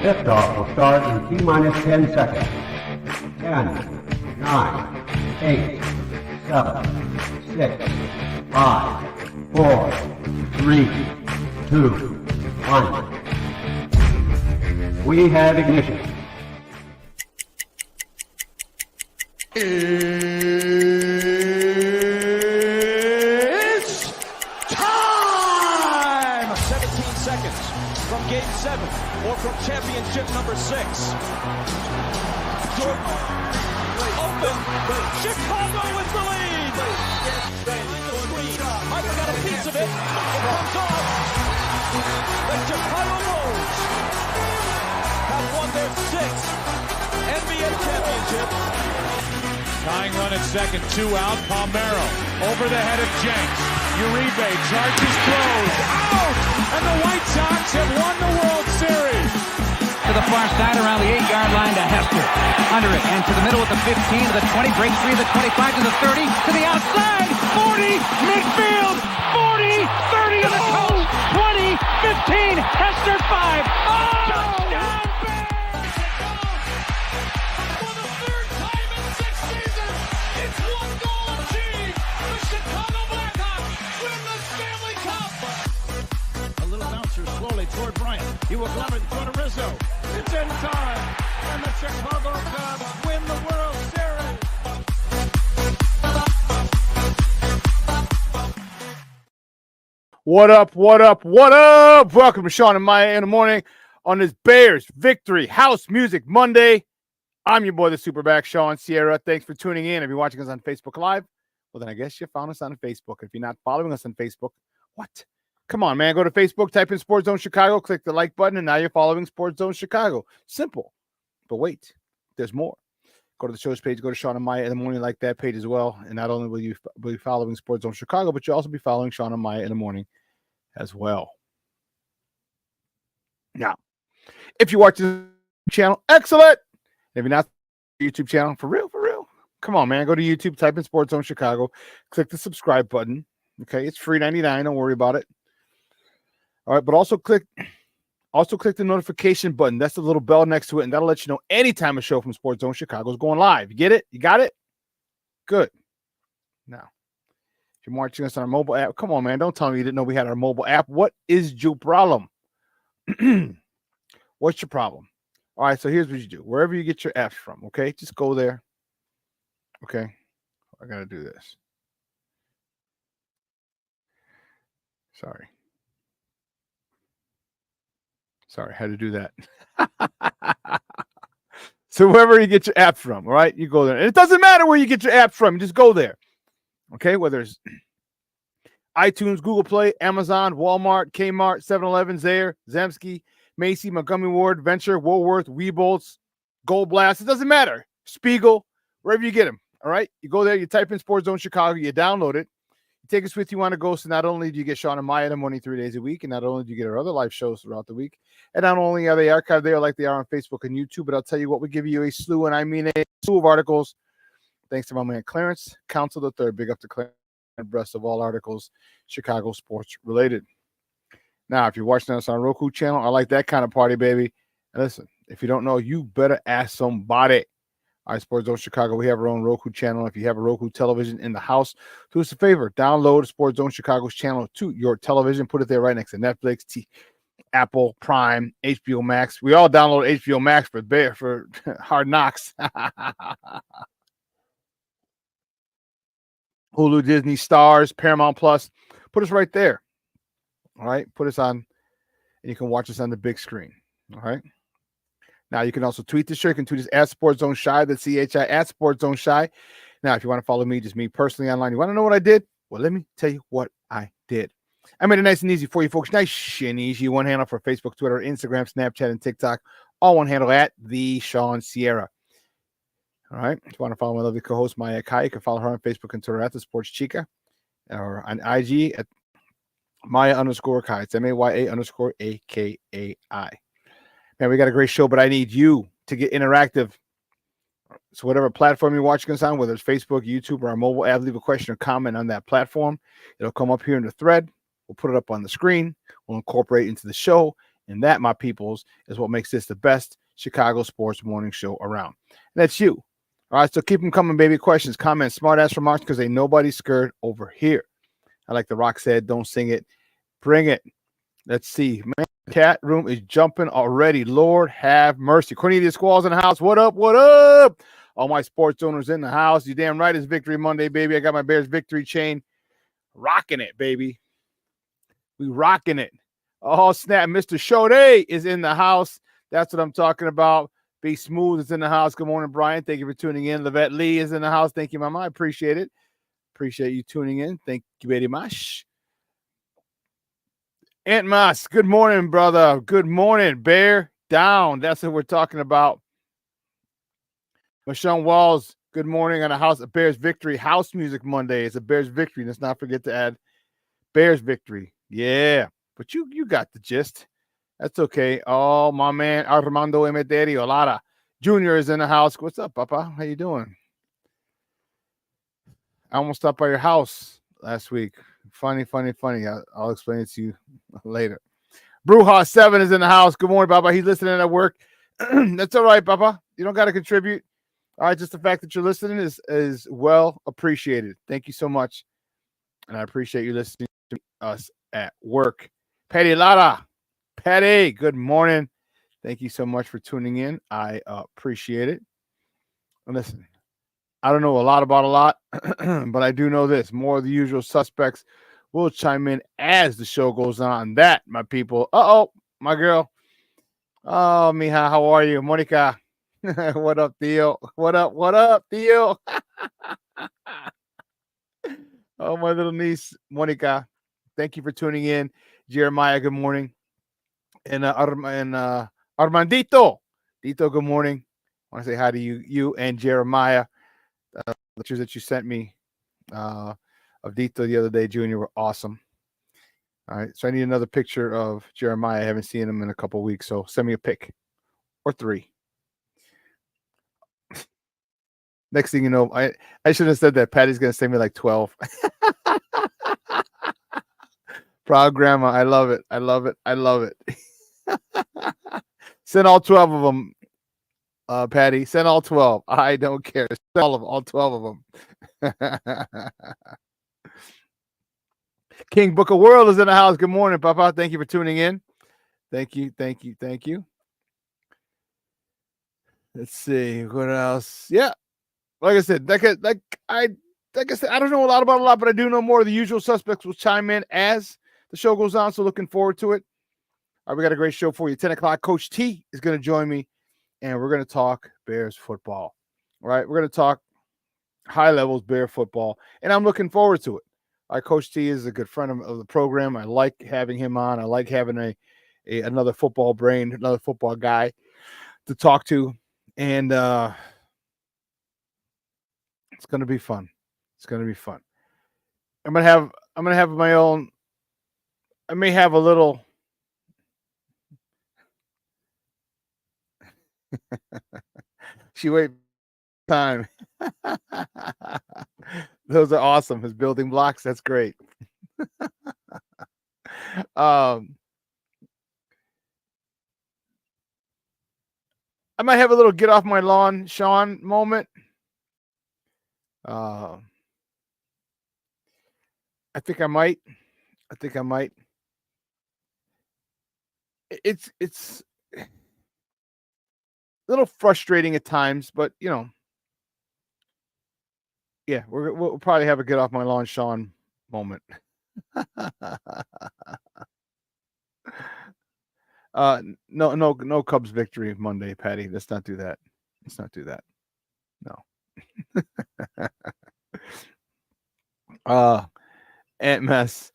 Liftoff will start in T-minus 10 seconds. 10, 9, 8, 7, 6, 5, 4, 3, 2, 1. We have ignition. It's time! 17 seconds from Game 7 or from championship number 6. Jordan, open. Chicago with the lead. Michael got a piece of it. It comes off. The Chicago Bulls have won their 6th NBA championship. Tying run at second, 2 out. Palmero over the head of Jenks. Uribe charges, throws, out! And the White Sox have won the World Series. To the far side around the 8-yard line to Hester. Under it and to the middle with the 15 to the 20. Breaks free to the 25 to the 30 to the outside. 40 midfield. 40 30 to the coast. 20 15 Hester 5. Oh! Touchdown! Slowly toward Bryant. He will glove it in front of Rizzo. It's in time. And the Chicago Cubs win the World Series. What up, what up, what up? Welcome to Shawn and Maya in the morning on this Bears Victory House Music Monday. I'm your boy, the SuperBack, Shawn Sierra. Thanks for tuning in. If you're watching us on Facebook Live, well, then I guess you found us on Facebook. If you're not following us on Facebook, what? Come on, man. Go to Facebook, type in Sports Zone Chicago, click the like button, and now you're following Sports Zone Chicago. Simple. But wait, there's more. Go to the show's page, go to Shawn and Maya in the morning, like that page as well. And not only will you be following Sports Zone Chicago, but you'll also be following Shawn and Maya in the morning as well. Now, if you watch the channel, excellent. If you're not YouTube channel, for real, come on, man. Go to YouTube, type in Sports Zone Chicago, click the subscribe button. Okay, it's free $99. Don't worry about it. All right, but also click the notification button. That's the little bell next to it, and that'll let you know anytime a show from Sports Zone Chicago is going live. You get it? You got it? Good. Now, if you're watching us on our mobile app, come on, man. Don't tell me you didn't know we had our mobile app. What is your problem? What's your problem? All right, so here's what you do. Wherever you get your apps from, okay? Just go there. Okay? I got to do this. Sorry, I had to do that. So wherever you get your app from, all right, you go there. And it doesn't matter where you get your app from. You just go there. Okay, whether it's iTunes, Google Play, Amazon, Walmart, Kmart, 7-Eleven, Zayre, Zemsky, Macy, Montgomery Ward, Venture, Woolworth, Weebolts, Gold Blast. It doesn't matter. Spiegel, wherever you get them, all right? You go there, you type in Sports Zone Chicago, you download it. Take us with you on a go. So not only do you get Shawn and Maya in the morning 3 days a week, and not only do you get our other live shows throughout the week, and not only are they archived there like they are on Facebook and YouTube, but I'll tell you what, we give you a slew, and I mean a slew of articles. Thanks to my man Clarence, Council the Third. Big up to Clarence, abreast of all articles Chicago sports related. Now, if you're watching us on Roku channel, I like that kind of party, baby. And listen, if you don't know, you better ask somebody. All right, Sports Zone Chicago, we have our own Roku channel. If you have a Roku television in the house, do us a favor. Download Sports Zone Chicago's channel to your television. Put it there right next to Netflix, Apple, Prime, HBO Max. We all download HBO Max for Hard Knocks. Hulu, Disney, Stars, Paramount Plus. Put us right there. All right, put us on, and you can watch us on the big screen. All right. Now, you can also tweet the show. You can tweet us at Sports Zone Shy, that's CHI, at Sports Zone Shy. Now, if you want to follow me, just me personally online, you want to know what I did? Well, let me tell you what I did. I made it nice and easy for you folks. Nice and easy. One handle for Facebook, Twitter, Instagram, Snapchat, and TikTok. All one handle at the Shawn Sierra. All right. If you want to follow my lovely co-host, Maya Kai, you can follow her on Facebook and Twitter at the Sports Chica, or on IG at Maya_Kai. It's MAYA_AKAI. Man, we got a great show, but I need you to get interactive. So whatever platform you're watching us on, whether it's Facebook, YouTube, or our mobile app, leave a question or comment on that platform. It'll come up here in the thread. We'll put it up on the screen. We'll incorporate it into the show. And that, my peoples, is what makes this the best Chicago sports morning show around. And that's you. All right, so keep them coming, baby. Questions, comments, smart-ass remarks, because ain't nobody scared over here. I like the Rock said, don't sing it. Bring it. Let's see. Man, chat room is jumping already. Lord have mercy. Cornelius Squalls in the house. What up? What up? All my sports owners in the house. You damn right it's Victory Monday, baby. I got my Bears victory chain. Rocking it, baby. We rocking it. Oh, snap. Mr. Shode is in the house. That's what I'm talking about. Be Smooth is in the house. Good morning, Brian. Thank you for tuning in. Lavette Lee is in the house. Thank you, Mama. I appreciate it. Appreciate you tuning in. Thank you very much. Aunt Mas, good morning, brother. Good morning. Bear down. That's what we're talking about. Michonne Walls, good morning on a house of Bears victory. House Music Monday. It's a Bears victory. Let's not forget to add Bears victory. Yeah, but you got the gist. That's okay. Oh, my man, Armando Emeterio Lara Jr. is in the house. What's up, Papa? How you doing? I almost stopped by your house last week. Funny. I'll explain it to you later. Bruja 7 is in the house. Good morning, Papa. He's listening at work. That's all right, Papa. You don't got to contribute. All right, just the fact that you're listening is well appreciated. Thank you so much. And I appreciate you listening to us at work. Patty Lara. Patty, good morning. Thank you so much for tuning in. I appreciate it. And listen, I don't know a lot about a lot, but I do know this. More of the usual suspects will chime in as the show goes on. That, my people. Uh-oh, my girl. Oh, mija, how are you? Monica. What up, Theo? What up, Theo? Oh, my little niece, Monica. Thank you for tuning in. Jeremiah, good morning. And Armandito. Dito, good morning. I want to say hi to you and Jeremiah. The pictures that you sent me of Dito the other day, Junior, were awesome. All right, so I need another picture of Jeremiah. I haven't seen him in a couple of weeks, so send me a pic or 3. Next thing you know, I should have said that. Patty's going to send me like 12. Proud grandma. I love it. I love it. Send all 12 of them, Patty. Send all 12. I don't care. Send all 12 of them. King Book of World is in the house. Good morning, Papa. Thank you for tuning in. Thank you. Let's see what else. Yeah, like I said, I don't know a lot about a lot, but I do know more. The usual suspects will chime in as the show goes on. So looking forward to it. All right, we got a great show for you. 10 o'clock. Coach T is going to join me, and we're going to talk Bears football. All right, we're going to talk high levels Bear football, and I'm looking forward to it. All right, Coach T is a good friend of the program. I like having him on. I like having another football brain, another football guy to talk to, and it's going to be fun. It's going to be fun. I'm gonna have my own. I may have a little. She wait time. Those are awesome. His building blocks. That's great. I might have a little get off my lawn, Shawn moment. I think I might. It's a little frustrating at times, but yeah, we'll probably have a get off my lawn, Shawn moment. No Cubs victory Monday, Patty. Let's not do that. No. Aunt Mess.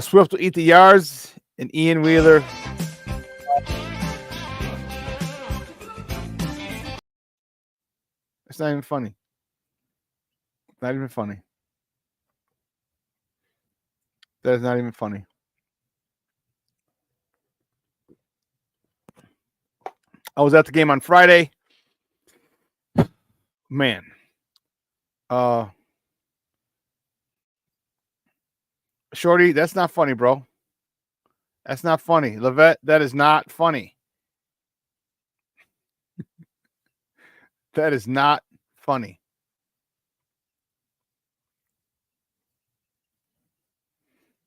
Swift will eat the yards, and Ian Wheeler. It's not even funny. That is not even funny. I was at the game on Friday. man. Shorty, that's not funny, bro. That's not funny. Levette, that is not funny. That is not funny.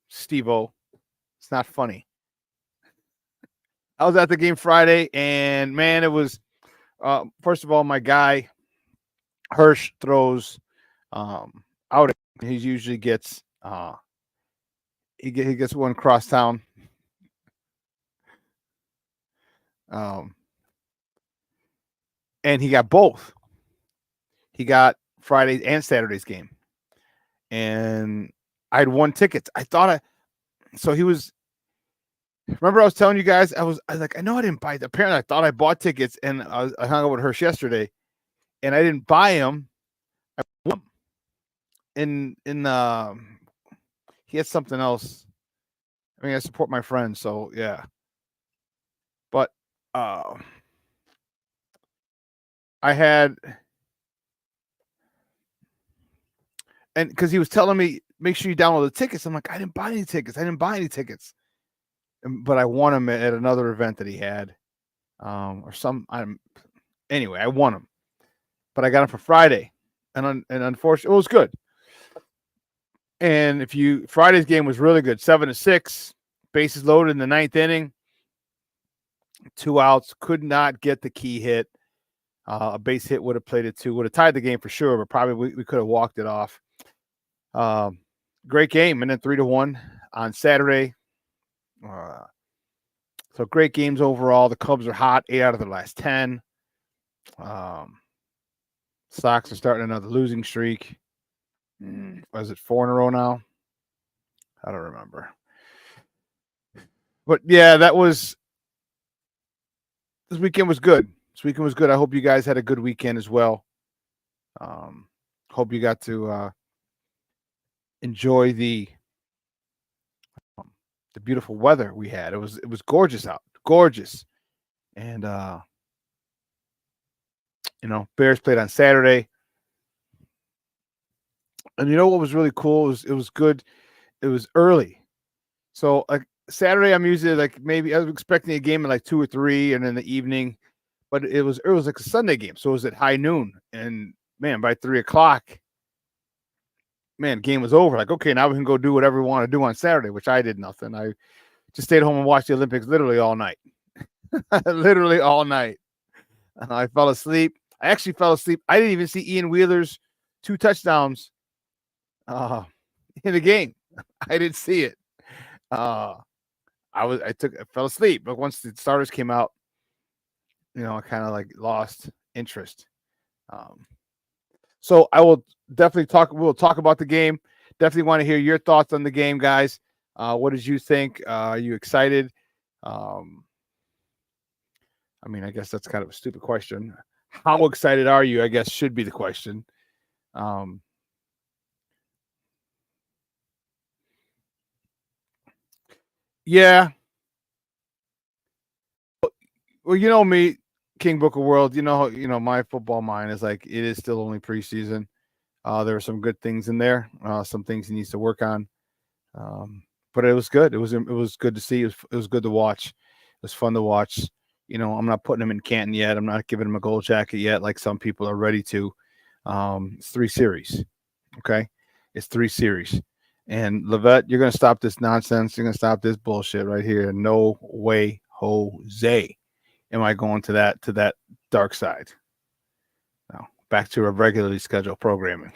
Steve-O, it's not funny. I was at the game Friday, and man, it was first of all, my guy Hirsch throws out. He usually gets he gets one cross town. And he got both. He got Friday and Saturday's game, and I had won tickets. So he was. Remember, I was telling you guys, I was like, I know I didn't buy it. Apparently, I thought I bought tickets, and I hung out with Hirsch yesterday, and I didn't buy them. I won them. He had something else. I mean, I support my friends, so yeah. But I had, and because he was telling me, make sure you download the tickets. I'm like, I didn't buy any tickets. But I won him at another event that he had, anyway, I won him, but I got him for Friday, and unfortunately, it was good. And Friday's game was really good, 7-6, bases loaded in the 9th inning, 2 outs, could not get the key hit. A base hit would have played it 2, would have tied the game for sure, but probably we could have walked it off. Great game, and then 3-1 on Saturday. So great games overall. The Cubs are hot, 8 out of their last 10. Sox are starting another losing streak. Was it 4 in a row now? I don't remember. But yeah, this weekend was good. I hope you guys had a good weekend as well. Hope you got to enjoy the beautiful weather we had. It was gorgeous out. Gorgeous. And Bears played on Saturday. And you know what was really cool? It was good. It was early. So like Saturday, I'm usually like maybe I was expecting a game at like 2 or 3 and in the evening, but it was like a Sunday game. So it was at high noon. And man, by 3 o'clock, man, game was over. Like, okay, now we can go do whatever we want to do on Saturday, which I did nothing. I just stayed home and watched the Olympics literally all night. Literally all night. I fell asleep. I actually fell asleep. I didn't even see Ian Wheeler's 2 touchdowns in the game. I didn't see it. I fell asleep, but once the starters came out, I kind of like lost interest. So I will definitely we'll talk about the game. Definitely want to hear your thoughts on the game, guys. What did you think? Are you excited? I mean, I guess that's kind of a stupid question. How excited are you? I guess should be the question. Yeah. Well, you know me, King Booker World. My football mind is like it is still only preseason. There are some good things in there. Some things he needs to work on. But it was good. It was good to see. It was good to watch. It was fun to watch. I'm not putting him in Canton yet. I'm not giving him a gold jacket yet, like some people are ready to. It's 3 series. Okay, it's 3 series. And Levette, you're gonna stop this nonsense. You're gonna stop this bullshit right here. No way, Jose, am I going to that dark side. Now back to our regularly scheduled programming.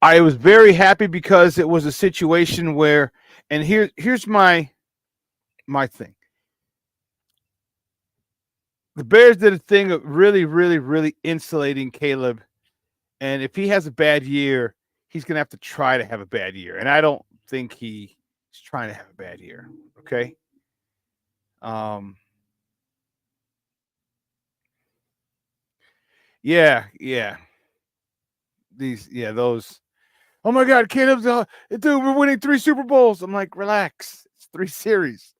I was very happy because it was a situation where, and here's my thing. The Bears did a thing of really, really, really insulating Caleb. And if he has a bad year, he's going to have to try to have a bad year. And I don't think he's trying to have a bad year. Okay. Yeah. Those. Oh my God, Caleb's dude, we're winning 3 Super Bowls. I'm like, relax. It's 3 series.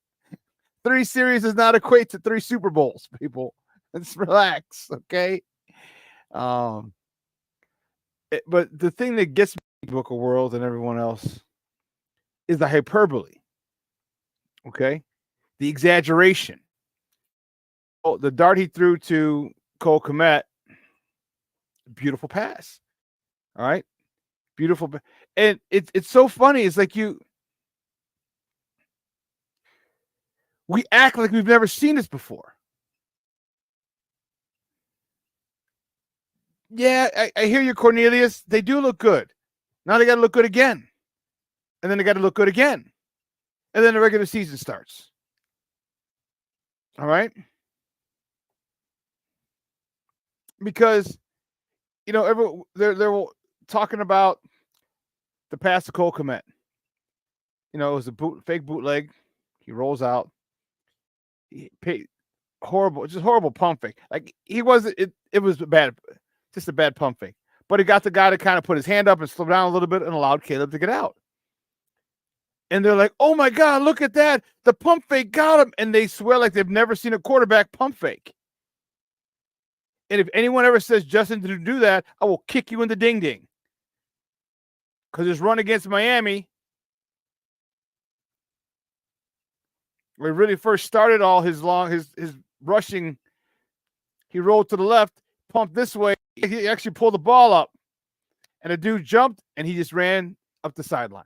3 series does not equate to 3 Super Bowls, people. Let's relax, okay? But the thing that gets me, Book of Worlds and everyone else, is the hyperbole, okay? The exaggeration. Oh, the dart he threw to Cole Kmet, beautiful pass. All right? Beautiful. And it's so funny. It's like we act like we've never seen this before. Yeah, I hear you, Cornelius. They do look good. Now they got to look good again. And then they got to look good again. And then the regular season starts. All right? Because, they're talking about the pass to Cole Kmet. It was a fake bootleg. He rolls out. He paid horrible pump fake. Like he wasn't. It was bad, just a bad pump fake. But he got the guy to kind of put his hand up and slow down a little bit and allowed Caleb to get out. And they're like, "Oh my God, look at that! The pump fake got him!" And they swear like they've never seen a quarterback pump fake. And if anyone ever says Justin didn't do that, I will kick you in the ding ding. Because his run against Miami, where he really first started all his rushing, he rolled to the left, pumped this way. He actually pulled the ball up, and a dude jumped, and he just ran up the sideline.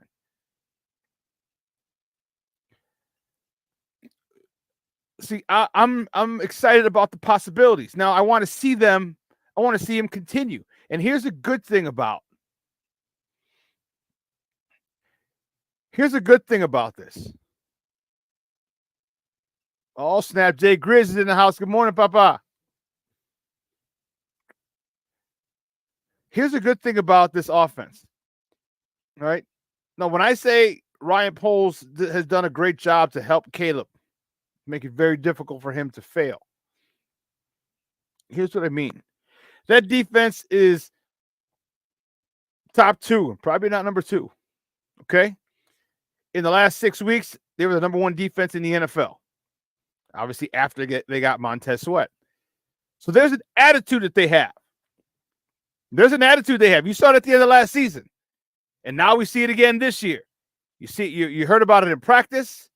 See, I'm excited about the possibilities. Now, I want to see them. I want to see him continue. And here's a good thing about this. Oh, snap. Jay Grizz is in the house. Good morning, Papa. Here's a good thing about this offense. All right. Now, when I say Ryan Poles has done a great job to help Caleb, make it very difficult for him to fail. Here's what I mean. That defense is top 2, probably not number 2. Okay? In the last 6 weeks, they were the number 1 defense in the NFL. Obviously, after they got Montez Sweat. So there's an attitude that they have. You saw it at the end of last season. And now we see it again this year. You heard about it in practice.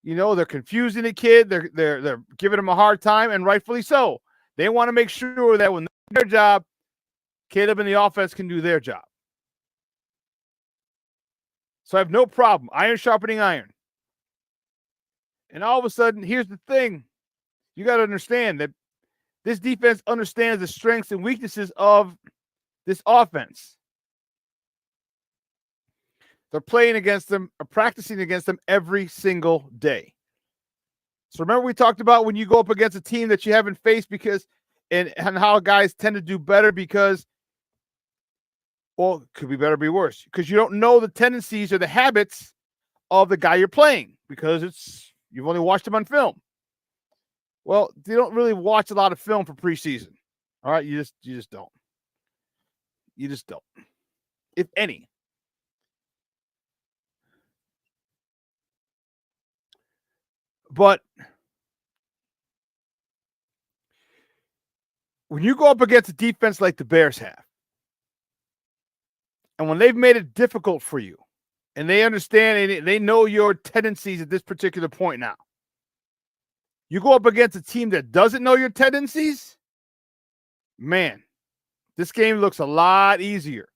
They're confusing the kid. They're giving him a hard time, and rightfully so. They want to make sure that when they do their job, Caleb and the offense can do their job. So I have no problem. Iron sharpening iron. And all of a sudden, here's the thing. You got to understand that this defense understands the strengths and weaknesses of this offense. They're playing against them, or practicing against them every single day. So remember we talked about when you go up against a team that you haven't faced and how guys tend to do better because, well, it could be better, be worse, because you don't know the tendencies or the habits of the guy you're playing because you've only watched him on film. Well, you don't really watch a lot of film for preseason. All right, you just don't. You just don't. If any. But when you go up against a defense like the Bears have, and when they've made it difficult for you, and they understand and they know your tendencies at this particular point now, you go up against a team that doesn't know your tendencies, man, this game looks a lot easier.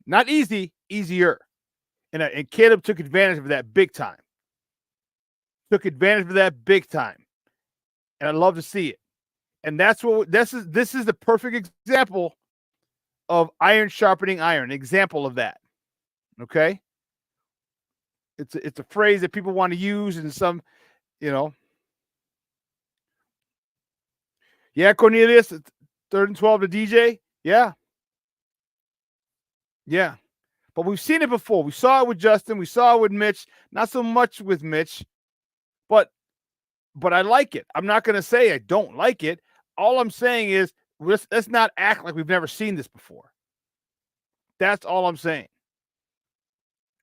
Not easy, easier. And Caleb took advantage of that big time. And I love to see it. And that's what this is the perfect example of iron sharpening iron, an example of that. Okay? It's a phrase that people want to use in some, Yeah, Cornelius, 3rd and 12 to DJ. Yeah. Yeah. But we've seen it before. We saw it with Justin. We saw it with Mitch. Not so much with Mitch. But I like it. I'm not going to say I don't like it. All I'm saying is let's not act like we've never seen this before. That's all I'm saying.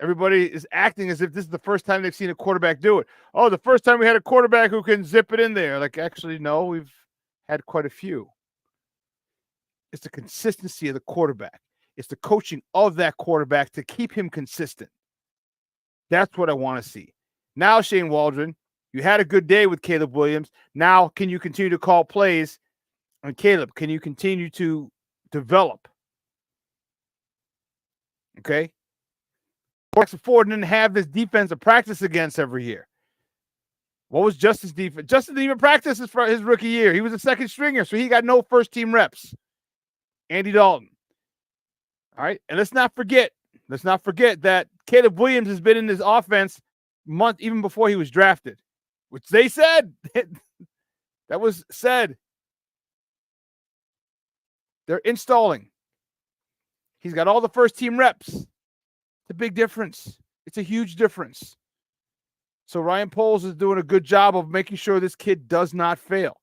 Everybody is acting as if this is the first time they've seen a quarterback do it. Oh, the first time we had a quarterback who can zip it in there. Like, actually, no, we've had quite a few. It's the consistency of the quarterback. It's the coaching of that quarterback to keep him consistent. That's what I want to see. Now, Shane Waldron, you had a good day with Caleb Williams. Now, can you continue to call plays? And Caleb, can you continue to develop? Okay. Jackson Ford didn't have this defense to practice against every year. What was Justin's defense? Justin didn't even practice his rookie year. He was a second stringer, so he got no first-team reps. Andy Dalton. All right. And let's not forget that Caleb Williams has been in this offense month even before he was drafted, which they said. That was said. They're installing. He's got all the first-team reps. It's a big difference. It's a huge difference. So Ryan Poles is doing a good job of making sure this kid does not fail.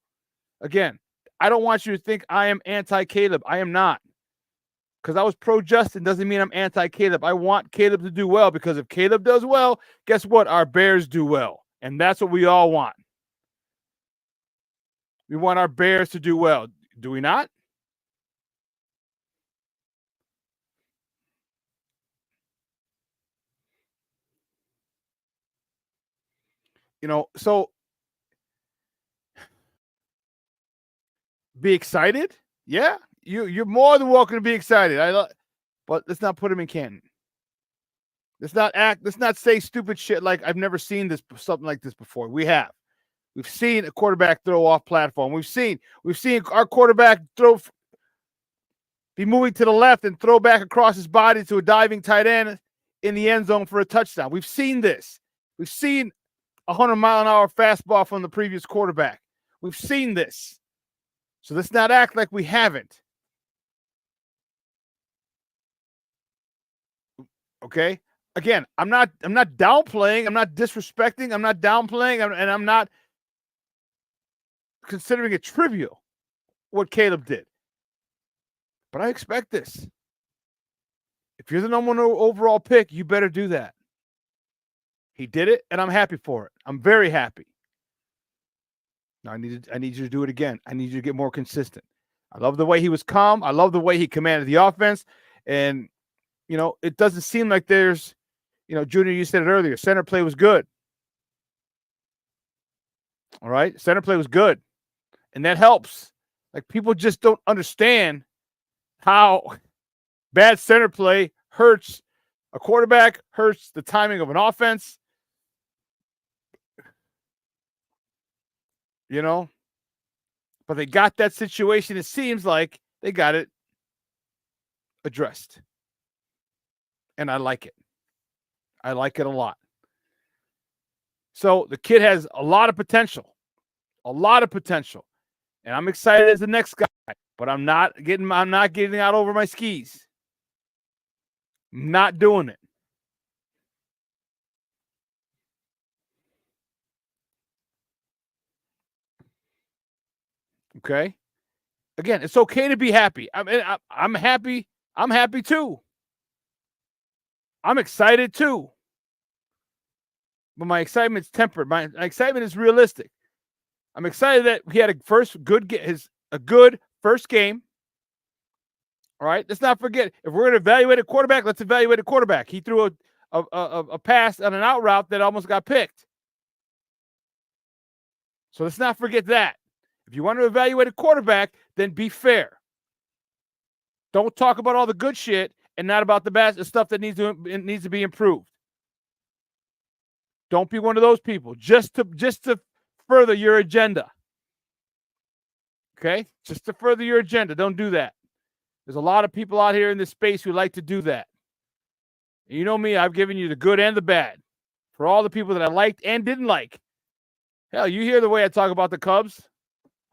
Again, I don't want you to think I am anti-Caleb. I am not. Because I was pro-Justin doesn't mean I'm anti-Caleb. I want Caleb to do well, because if Caleb does well, guess what? Our Bears do well. And that's what we all want. We want our Bears to do well. Do we not? You know, so be excited. Yeah, you're more than welcome to be excited. But let's not put him in Canton. Let's not say stupid shit like I've never seen something like this before. We've seen a quarterback throw off platform. We've seen our quarterback be moving to the left and throw back across his body to a diving tight end in the end zone for a touchdown. We've seen this. We've seen 100-mile-an-hour fastball from the previous quarterback. We've seen this. So let's not act like we haven't. Okay? Again, I'm not downplaying, I'm not disrespecting, I'm not downplaying, and I'm not considering it trivial what Caleb did. But I expect this. If you're the number one overall pick, you better do that. He did it, and I'm happy for it. I'm very happy. Now I need you to do it again. I need you to get more consistent. I love the way he was calm. I love the way he commanded the offense. And, you know, it doesn't seem like there's, you know, Junior, you said it earlier, center play was good. All right? Center play was good. And that helps. Like, people just don't understand how bad center play hurts a quarterback, hurts the timing of an offense. You know? But they got that situation. It seems like they got it addressed. And I like it. I like it a lot. So the kid has a lot of potential. A lot of potential. And I'm excited as the next guy. But I'm not getting out over my skis. I'm not doing it. Okay. Again, it's okay to be happy. I'm happy. I'm happy too. I'm excited too. But my excitement's tempered. My excitement is realistic. I'm excited that he had a good first game. All right. Let's not forget, if we're going to evaluate a quarterback, let's evaluate a quarterback. He threw a pass on an out route that almost got picked. So let's not forget that. If you want to evaluate a quarterback, then be fair. Don't talk about all the good shit and not about the stuff that needs to be improved. Don't be one of those people just to further your agenda. Okay? Just to further your agenda. Don't do that. There's a lot of people out here in this space who like to do that. And you know me, I've given you the good and the bad for all the people that I liked and didn't like. Hell, you hear the way I talk about the Cubs.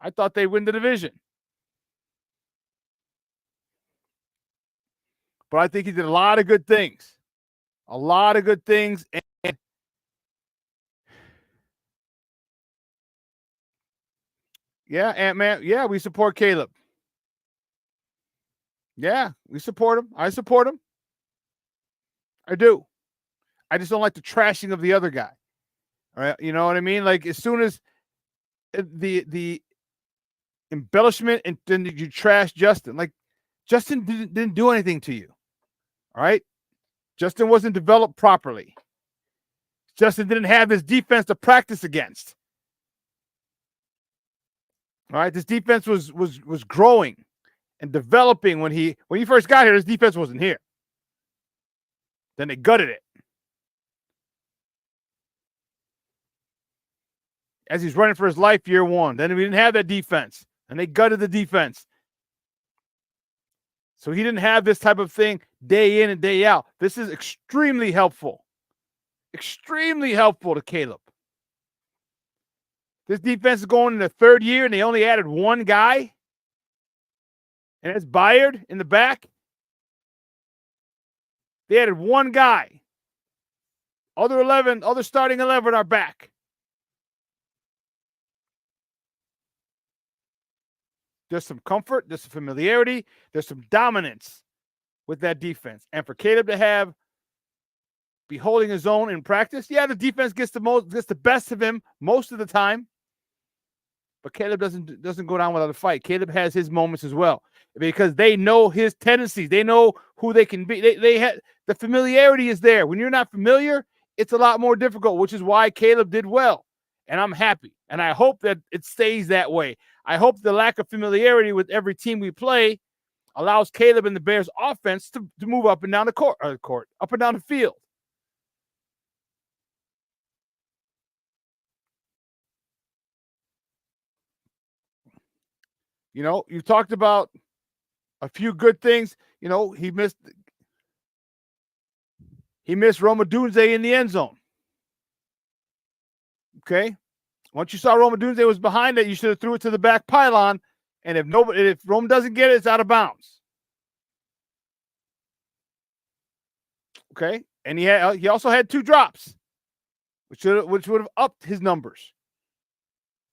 I thought they'd win the division. But I think he did a lot of good things. A lot of good things. And yeah, Ant-Man. Yeah, we support Caleb. Yeah, we support him. I support him. I do. I just don't like the trashing of the other guy. All right, you know what I mean? Like as soon as the embellishment and then you trash Justin, like Justin didn't do anything to you. All right, Justin wasn't developed properly. Justin didn't have this defense to practice against. All right, this defense was growing and developing when he first got here. This defense wasn't here. Then they gutted it. As he's running for his life year one. Then we didn't have that defense. And they gutted the defense. So he didn't have this type of thing day in and day out. This is extremely helpful. Extremely helpful to Caleb. This defense is going in the third year and they only added one guy. And it's Byard in the back. They added one guy. Other starting 11 are back. There's some comfort, there's some familiarity, there's some dominance with that defense. And for Caleb to be holding his own in practice, yeah, the defense gets the best of him most of the time. But Caleb doesn't go down without a fight. Caleb has his moments as well because they know his tendencies. They know who they can be. They had the familiarity is there. When you're not familiar, it's a lot more difficult, which is why Caleb did well. And I'm happy. And I hope that it stays that way. I hope the lack of familiarity with every team we play allows Caleb and the Bears offense to move up and down the court, up and down the field. You know, you talked about a few good things. You know, he missed Roma Dunze in the end zone. Okay. Once you saw Roma Dunze was behind it, you should have threw it to the back pylon. And if Roma doesn't get it, it's out of bounds. Okay. And he also had 2 drops, which would have upped his numbers.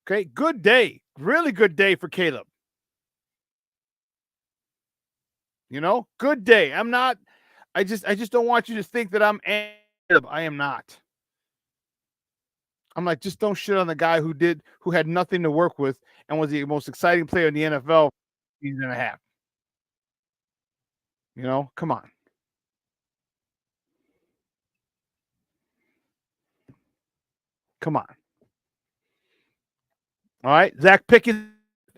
Okay. Good day. Really good day for Caleb. You know, good day. I just don't want you to think that I'm Caleb. I am not. I'm like, just don't shit on the guy who had nothing to work with and was the most exciting player in the NFL for a season and a half. You know, come on. Come on. All right. Zach Pickens.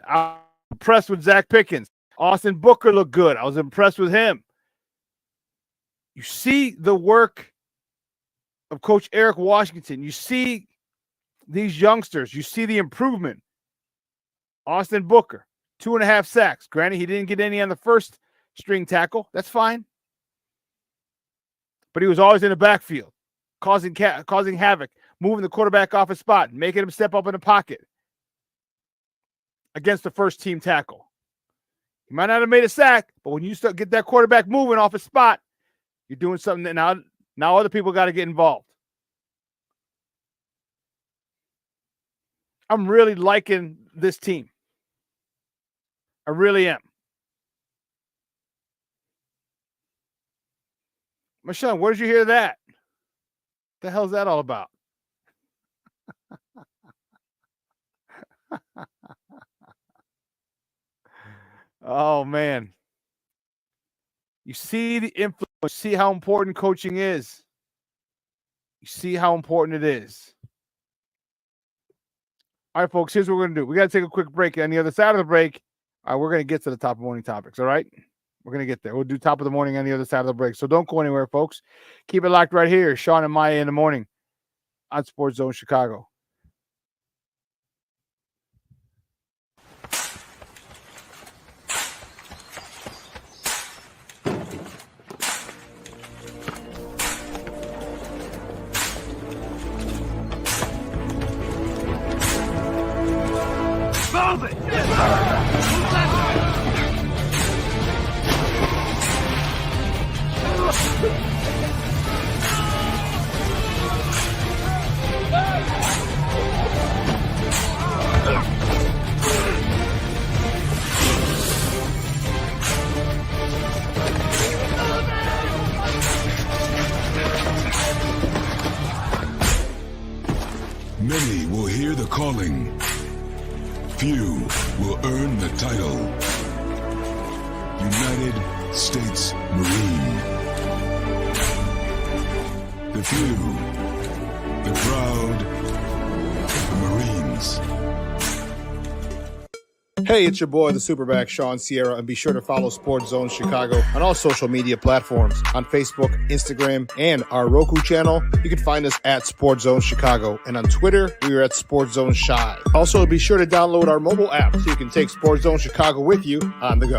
I'm impressed with Zach Pickens. Austin Booker looked good. I was impressed with him. You see the work of Coach Eric Washington. You see these youngsters. You see the improvement. Austin Booker, 2.5 sacks. Granted, he didn't get any on the first string tackle. That's fine. But he was always in the backfield, causing havoc, moving the quarterback off his spot, making him step up in the pocket against the first team tackle. He might not have made a sack, but when you get that quarterback moving off his spot, you're doing something that now other people got to get involved. I'm really liking this team. I really am. Michelle, where did you hear that? What the hell is that all about? Oh, man. You see the influence. You see how important coaching is. You see how important it is. All right, folks, here's what we're going to do. We got to take a quick break. On the other side of the break, we're going to get to the top of morning topics, all right? We're going to get there. We'll do top of the morning on the other side of the break. So don't go anywhere, folks. Keep it locked right here. Shawn and Maya in the morning on Sports Zone Chicago. Move it! calling. Few will earn the title. United States Marine. The few, the proud, the Marines. Hey, it's your boy, the SuperBack, Shawn Sierra, and be sure to follow Sports Zone Chicago on all social media platforms, on Facebook, Instagram, and our Roku channel. You can find us at Sports Zone Chicago, and on Twitter, we are at Sports Zone Shy. Also, be sure to download our mobile app so you can take Sports Zone Chicago with you on the go.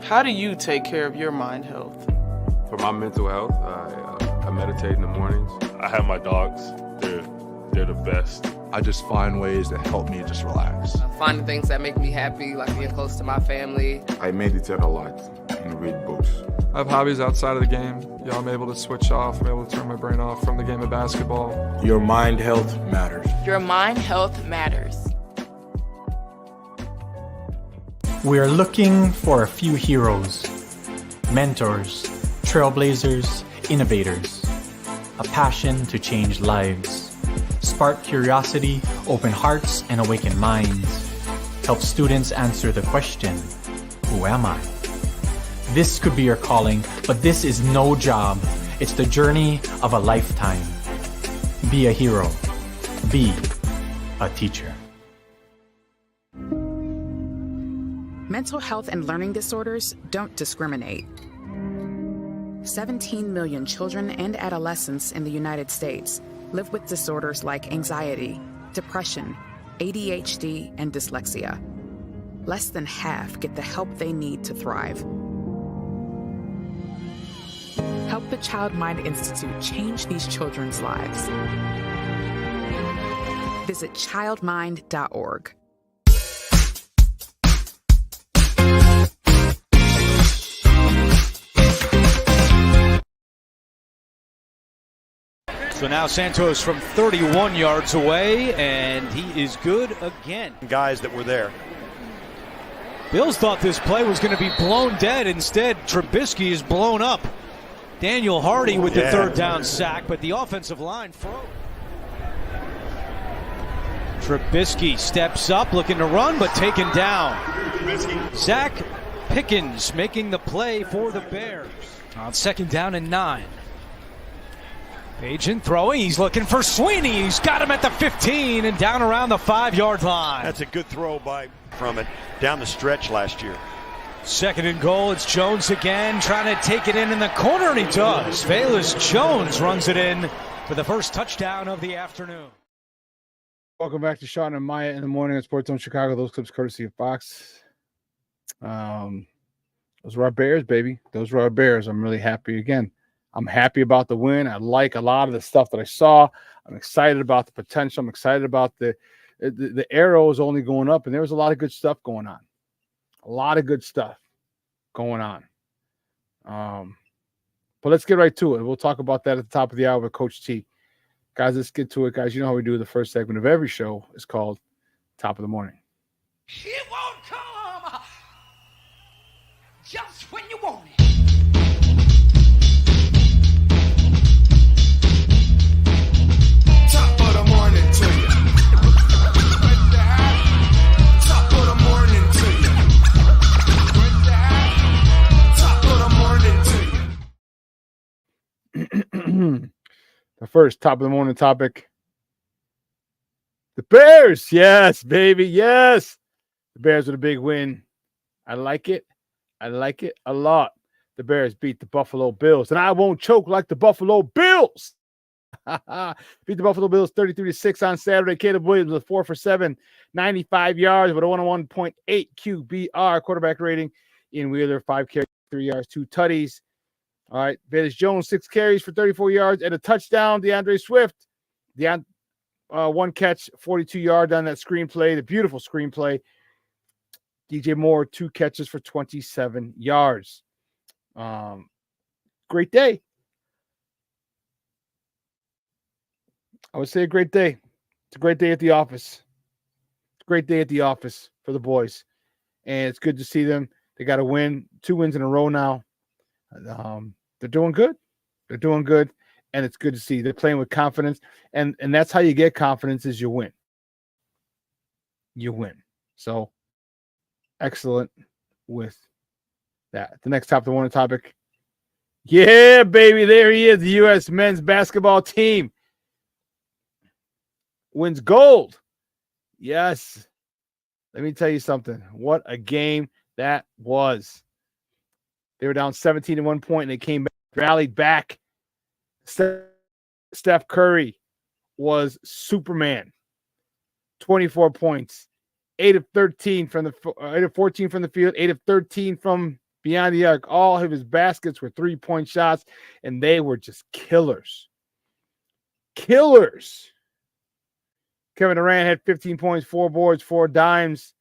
How do you take care of your mind health? For my mental health, I meditate in the mornings. I have my dogs. They're the best. I just find ways that help me just relax. Finding things that make me happy, like being close to my family. I meditate a lot and read books. I have hobbies outside of the game. I'm able to switch off. I'm able to turn my brain off from the game of basketball. Your mind health matters. Your mind health matters. We are looking for a few heroes, mentors, trailblazers, innovators, a passion to change lives, spark curiosity, open hearts, and awaken minds, help students answer the question, who am I? This could be your calling, but this is no job. It's the journey of a lifetime. Be a hero. Be a teacher. Mental health and learning disorders don't discriminate. 17 million children and adolescents in the United States live with disorders like anxiety, depression, ADHD, and dyslexia. Less than half get the help they need to thrive. Help the Child Mind Institute change these children's lives. Visit childmind.org. So now Santos from 31 yards away, and he is good again. Guys that were there. Bills thought this play was going to be blown dead. Instead, Trubisky is blown up. Daniel Hardy with the third down sack, but the offensive line froze. Trubisky steps up, looking to run, but taken down. Zach Pickens making the play for the Bears. On 2nd down and 9. Agent throwing, he's looking for Sweeney. He's got him at the 15 and down around the 5-yard line. That's a good throw from it down the stretch last year. 2nd and goal, it's Jones again, trying to take it in the corner, and he does. Velus Jones runs it in for the first touchdown of the afternoon. Welcome back to Shawn and Maya in the morning at Sports Zone Chicago. Those clips courtesy of Fox. Those were our Bears, baby. Those were our Bears. I'm really happy again. I'm happy about the win. I like a lot of the stuff that I saw. I'm excited about the potential. I'm excited about the arrow is only going up, and there was a lot of good stuff going on. A lot of good stuff going on. But let's get right to it. We'll talk about that at the top of the hour with Coach T. Guys, let's get to it, guys. You know how we do the first segment of every show. It's called Top of the Morning. It won't come just when you want it. Top of the morning to you. Top of the morning to you. Top of the morning to you. The first top of the morning topic. The Bears. Yes, baby. Yes. The Bears with a big win. I like it. I like it a lot. The Bears beat the Buffalo Bills. And I won't choke like the Buffalo Bills. Beat the Buffalo Bills 33-6 on Saturday. Caleb Williams was 4 for 7, 95 yards with a 101.8 QBR quarterback rating. Ian Wheeler, 5 carries, 3 yards, 2 tutties. All right. Velus Jones, 6 carries for 34 yards and a touchdown. DeAndre Swift, 1 catch, 42 yards on that screenplay, the beautiful screenplay. DJ Moore, 2 catches for 27 yards. Great day. I would say a great day. It's a great day at the office. It's a great day at the office for the boys. And it's good to see them. They got a win, 2 wins in a row now. They're doing good. They're doing good. And it's good to see. They're playing with confidence. And that's how you get confidence is you win. You win. So excellent with that. The next top of the morning topic. Yeah, baby. There he is. The U.S. men's basketball team wins gold. Yes. Let me tell you something. What a game that was. They were down 17 at one point, and they came back, rallied back. Steph Curry was Superman. 24 points, 8 of 13 from the 8 of 14 from the field, 8 of 13 from beyond the arc. All of his baskets were 3-point shots, and they were just killers. Killers. Kevin Durant had 15 points, 4 boards, 4 dimes.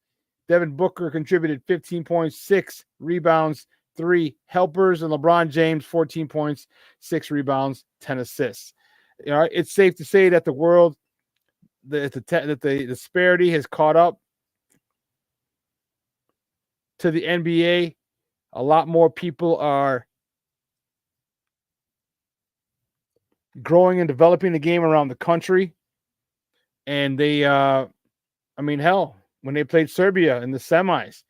Devin Booker contributed 15 points, 6 rebounds, 3 helpers, and LeBron James 14 points, 6 rebounds, 10 assists. You know, it's safe to say that the world, that the disparity has caught up to the NBA. A lot more people are growing and developing the game around the country. And they, hell, when they played Serbia in the semis,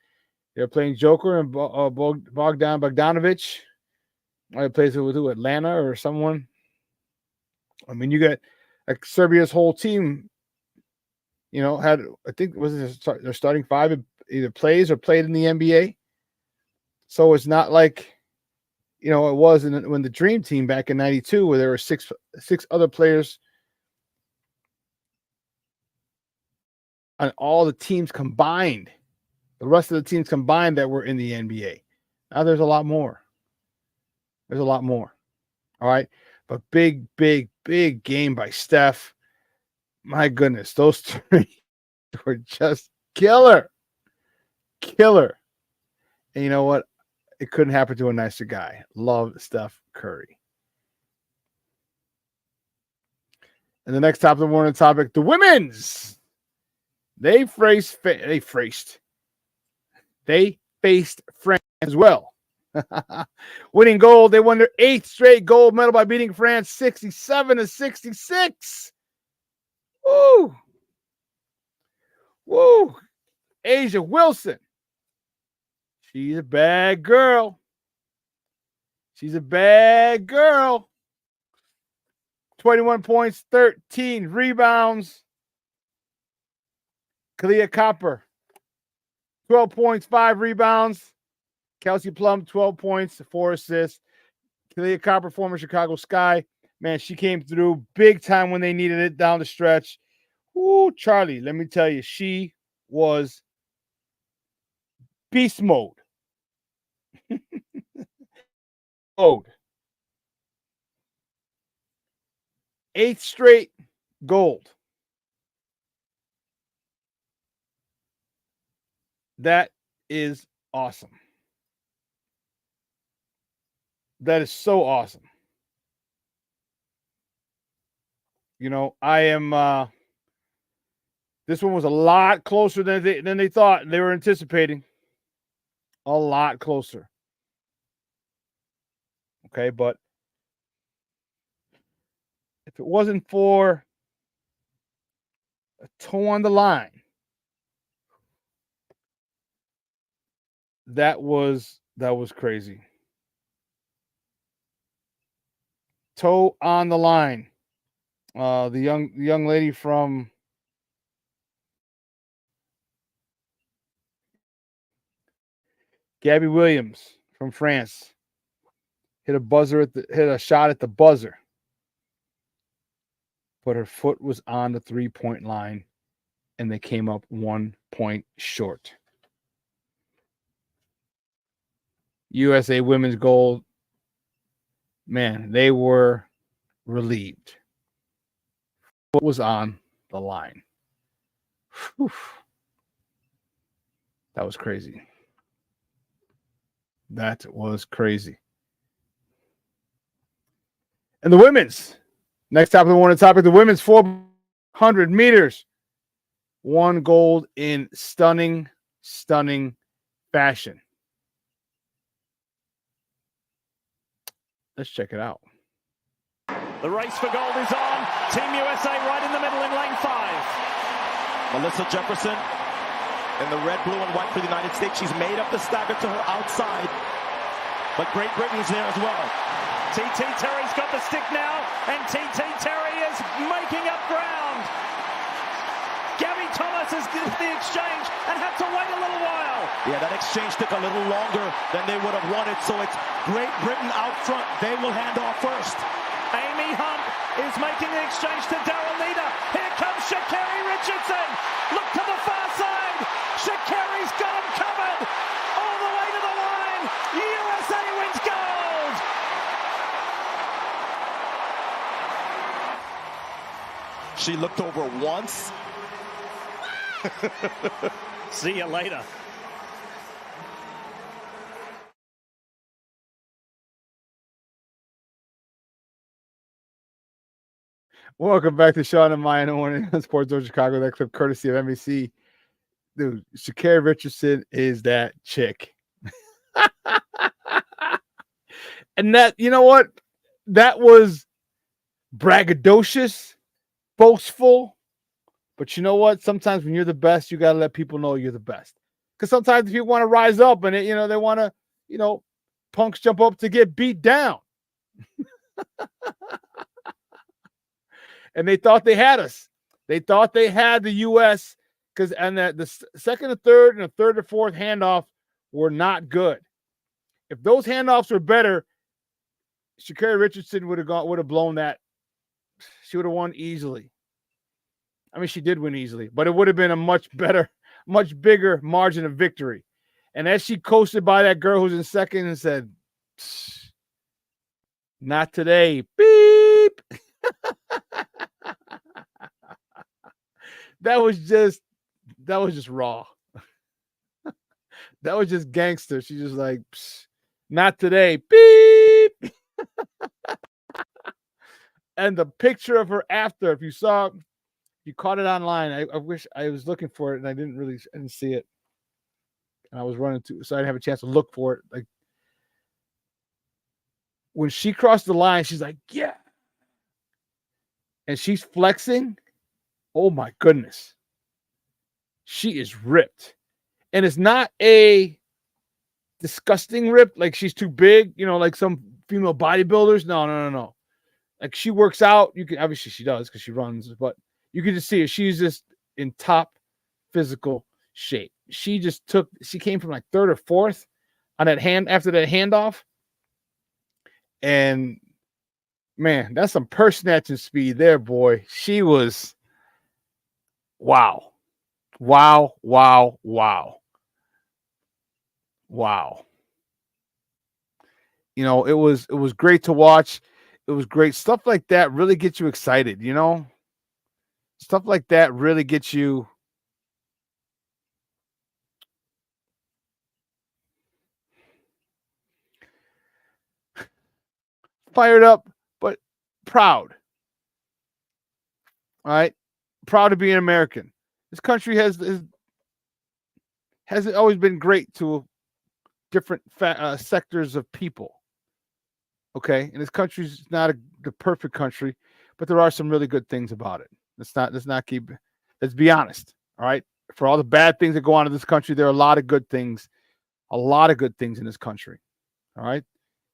they were playing Joker and Bogdan Bogdanovic. They plays with Atlanta or someone. I mean, you got like Serbia's whole team, you know, had, I think, their starting 5 either plays or played in the NBA. So it's not like, you know, it was when the Dream Team back in '92, where there were six other players on all the teams combined, the rest of the teams combined that were in the NBA. Now there's a lot more. There's a lot more. All right. But big game by Steph. My goodness, those 3 were just killer. Killer. And you know what? It couldn't happen to a nicer guy. Love Steph Curry. And the next top of the morning topic, the women's. They faced France as well. Winning gold, they won their 8th straight gold medal by beating France 67-66. Woo! Woo! Asia Wilson. She's a bad girl. She's a bad girl. 21 points, 13 rebounds. Kalia Copper, 12 points, 5 rebounds. Kelsey Plum, 12 points, 4 assists. Kalia Copper, former Chicago Sky. Man, she came through big time when they needed it down the stretch. Ooh, Charlie, let me tell you, she was beast mode. Mode. 8th straight gold. That is awesome. That is so awesome. You know, I am this one was a lot closer than they thought they were anticipating. A lot closer. Okay, but if it wasn't for a toe on the line, that was crazy. Toe on the line. The young lady from Gabby Williams from France hit a shot at the buzzer, but her foot was on the 3-point line, and they came up 1 point short. USA women's gold. Man, they were relieved. What was on the line? Whew. That was crazy. That was crazy. And the women's Next topic, the women's 400 meters. Won gold in stunning fashion. Let's check it out. The race for gold is on. Team USA right in the middle in lane 5. Melissa Jefferson in the red, blue, and white for the United States. She's made up the stagger to her outside. But Great Britain's there as well. TT Terry's got the stick now, and TT Terry is making up ground. Gabby Thomas has did the exchange and had to wait a little while. Yeah, that exchange took a little longer than they would have wanted, so it's Great Britain out front. They will hand off first. Amy Hunt is making the exchange to Daryl Needer. Here comes Sha'Carri Richardson. Look to the far side. Sha'Carri's got him covered. All the way to the line. USA wins gold. She looked over once. See you later. Welcome back to Shawn and Maya in the morning on Sports Zone Chicago. That clip courtesy of NBC. Dude, Sha'Carri Richardson is that chick. And that, you know what? That was braggadocious, boastful. But you know what? Sometimes when you're the best, you got to let people know you're the best. Because sometimes people want to rise up and, they want to, punks jump up to get beat down. And they thought they had us. They thought they had the U.S. and the second and third and the third and fourth handoff were not good. If those handoffs were better, Sha'Carri Richardson would have blown that. She would have won easily. I mean, she did win easily, but it would have been a much bigger margin of victory. And as she coasted by that girl who's in second and said, "Not today, beep." That was just raw. That was just gangster. She's just like, "Not today, beep." And the picture of her after, if you saw, you caught it online. I wish I was looking for it and I didn't see it. And I was running so I didn't have a chance to look for it. Like when she crossed the line, she's like, "Yeah." And she's flexing. Oh my goodness. She is ripped. And it's not a disgusting rip, like she's too big, like some female bodybuilders. No. Like she works out. You can obviously she does because she runs, but you can just see her. She's just in top physical shape. She came from like third or fourth on that hand after that handoff. And man, that's some purse snatching speed there, boy. She was wow. It was great to watch. It was great. Stuff like that really gets you excited, Stuff like that really gets you fired up, but proud. All right? Proud to be an American. This country hasn't always been great to different sectors of people. Okay? And this country's not the perfect country, but there are some really good things about it. Let's be honest. All right? For all the bad things that go on in this country, there are a lot of good things. A lot of good things in this country. All right?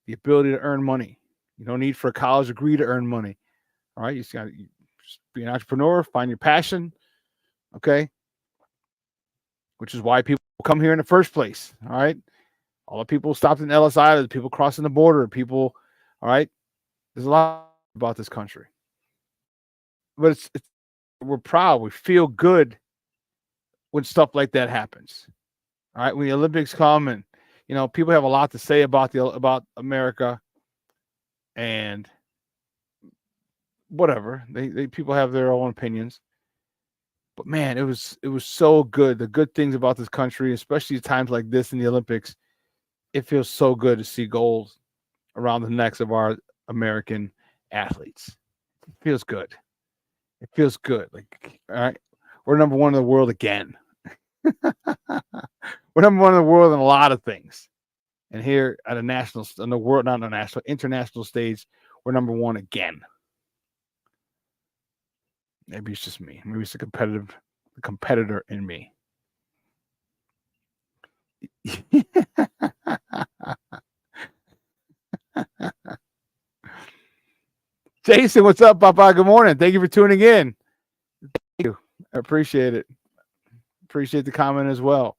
The ability to earn money. You don't need for a college degree to earn money. All right? You just got to be an entrepreneur, find your passion. Okay? Which is why people come here in the first place. All right? All the people stopped in LSI, the people crossing the border, people, all right? There's a lot about this country. But we're proud. We feel good when stuff like that happens. All right? When the Olympics come and, people have a lot to say about America and whatever. They people have their own opinions. But man, it was so good. The good things about this country, especially at times like this in the Olympics, it feels so good to see gold around the necks of our American athletes. feels good. It feels good. Like, all right, we're number one in the world again. We're number one in the world in a lot of things. And here at a national, on the world, not on a national, international stage, we're number one again. Maybe it's just me. Maybe it's the competitor in me. Jason, what's up, Papa? Good morning. Thank you for tuning in. Thank you. I appreciate it. Appreciate the comment as well.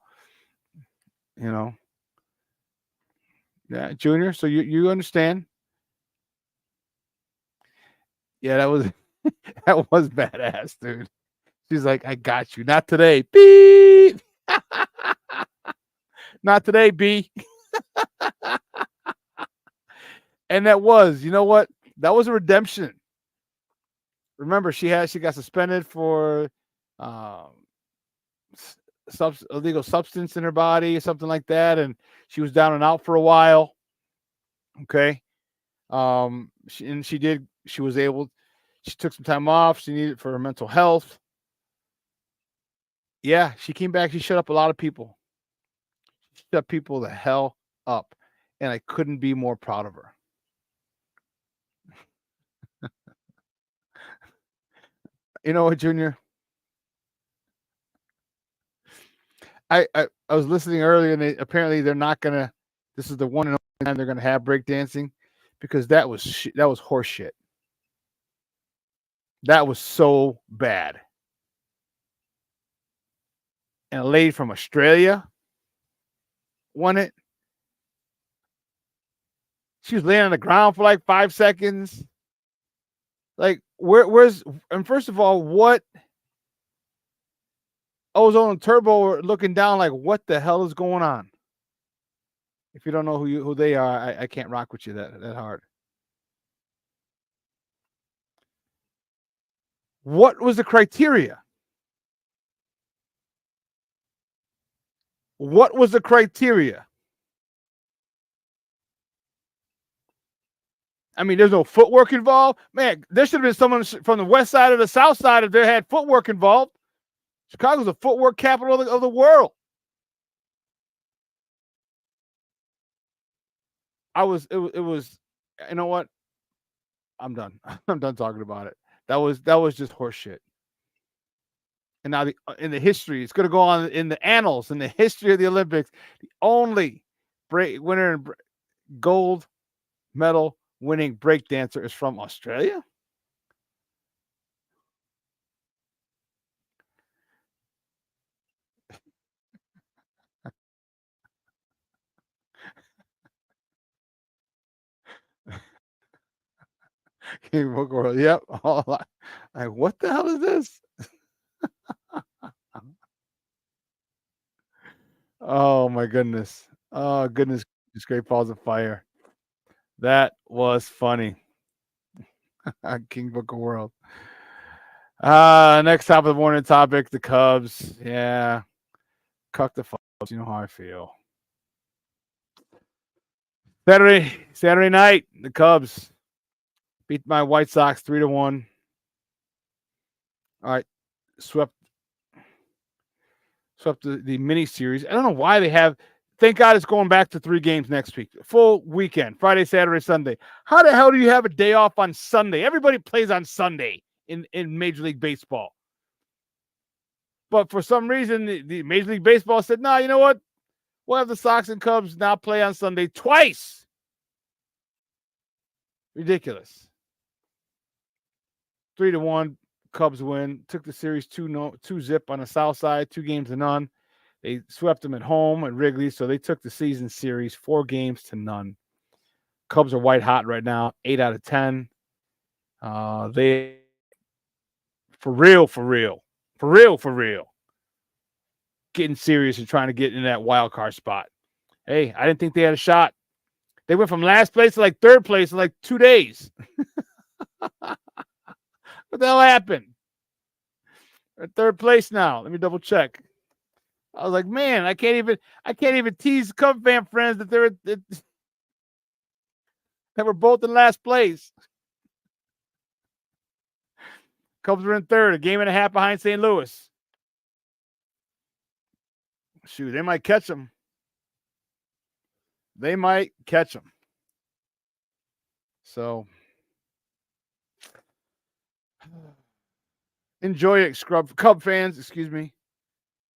You know. Yeah, Junior. So you understand? Yeah, that was that was badass, dude. She's like, I got you. Not today. Beep. Not today, B. And that was, you know what? That was a redemption. Remember, she got suspended for illegal substance in her body, something like that, and she was down and out for a while. Okay. She took some time off. She needed it for her mental health. Yeah, she came back. She shut up a lot of people. She shut people the hell up. And I couldn't be more proud of her. You know what, Junior? I was listening earlier, and apparently they're not gonna. This is the one and only time they're gonna have breakdancing, because that was horse shit. That was so bad. And a lady from Australia won it. She was laying on the ground for like 5 seconds. Like, where's, and first of all, what Ozone and Turbo are looking down like, what the hell is going on? If you don't know who they are, I can't rock with you that hard. What was the criteria? What was the criteria? I mean, there's no footwork involved. Man, there should have been someone from the west side or the south side if there had footwork involved. Chicago's the footwork capital of the world. It was, you know what? I'm done. I'm done talking about it. That was just horse shit. And now in the history, it's going to go on in the annals, in the history of the Olympics. The only winner in gold medal winning breakdancer is from Australia. King Book World. Yep. Like, what the hell is this? Oh my goodness. Oh goodness. Just Great Balls of Fire. That was funny. King Book of World. Next top of the morning topic, the Cubs. Yeah. Cuck the Cubs. You know how I feel. Saturday night, the Cubs beat my White Sox 3-1. All right. Swept the mini series. I don't know why they have. Thank God it's going back to 3 games next week. Full weekend, Friday, Saturday, Sunday. How the hell do you have a day off on Sunday? Everybody plays on Sunday in Major League Baseball. But for some reason, the Major League Baseball said, no, you know what? We'll have the Sox and Cubs now play on Sunday twice. Ridiculous. 3-1. Cubs win. Took the series 2-0 on the south side, 2-0. They swept them at home at Wrigley, so they took the season series 4-0. Cubs are white hot right now, 8 out of 10. They for real, getting serious and trying to get in that wild card spot. Hey, I didn't think they had a shot. They went from last place to like 3rd place in like 2 days. What the hell happened? They're at 3rd place now. Let me double check. I was like, man, I can't even tease Cub fan friends that that we're both in last place. Cubs were in third, a game and a half behind St. Louis. Shoot, they might catch them. They might catch them. So, enjoy it, Cub fans. Excuse me.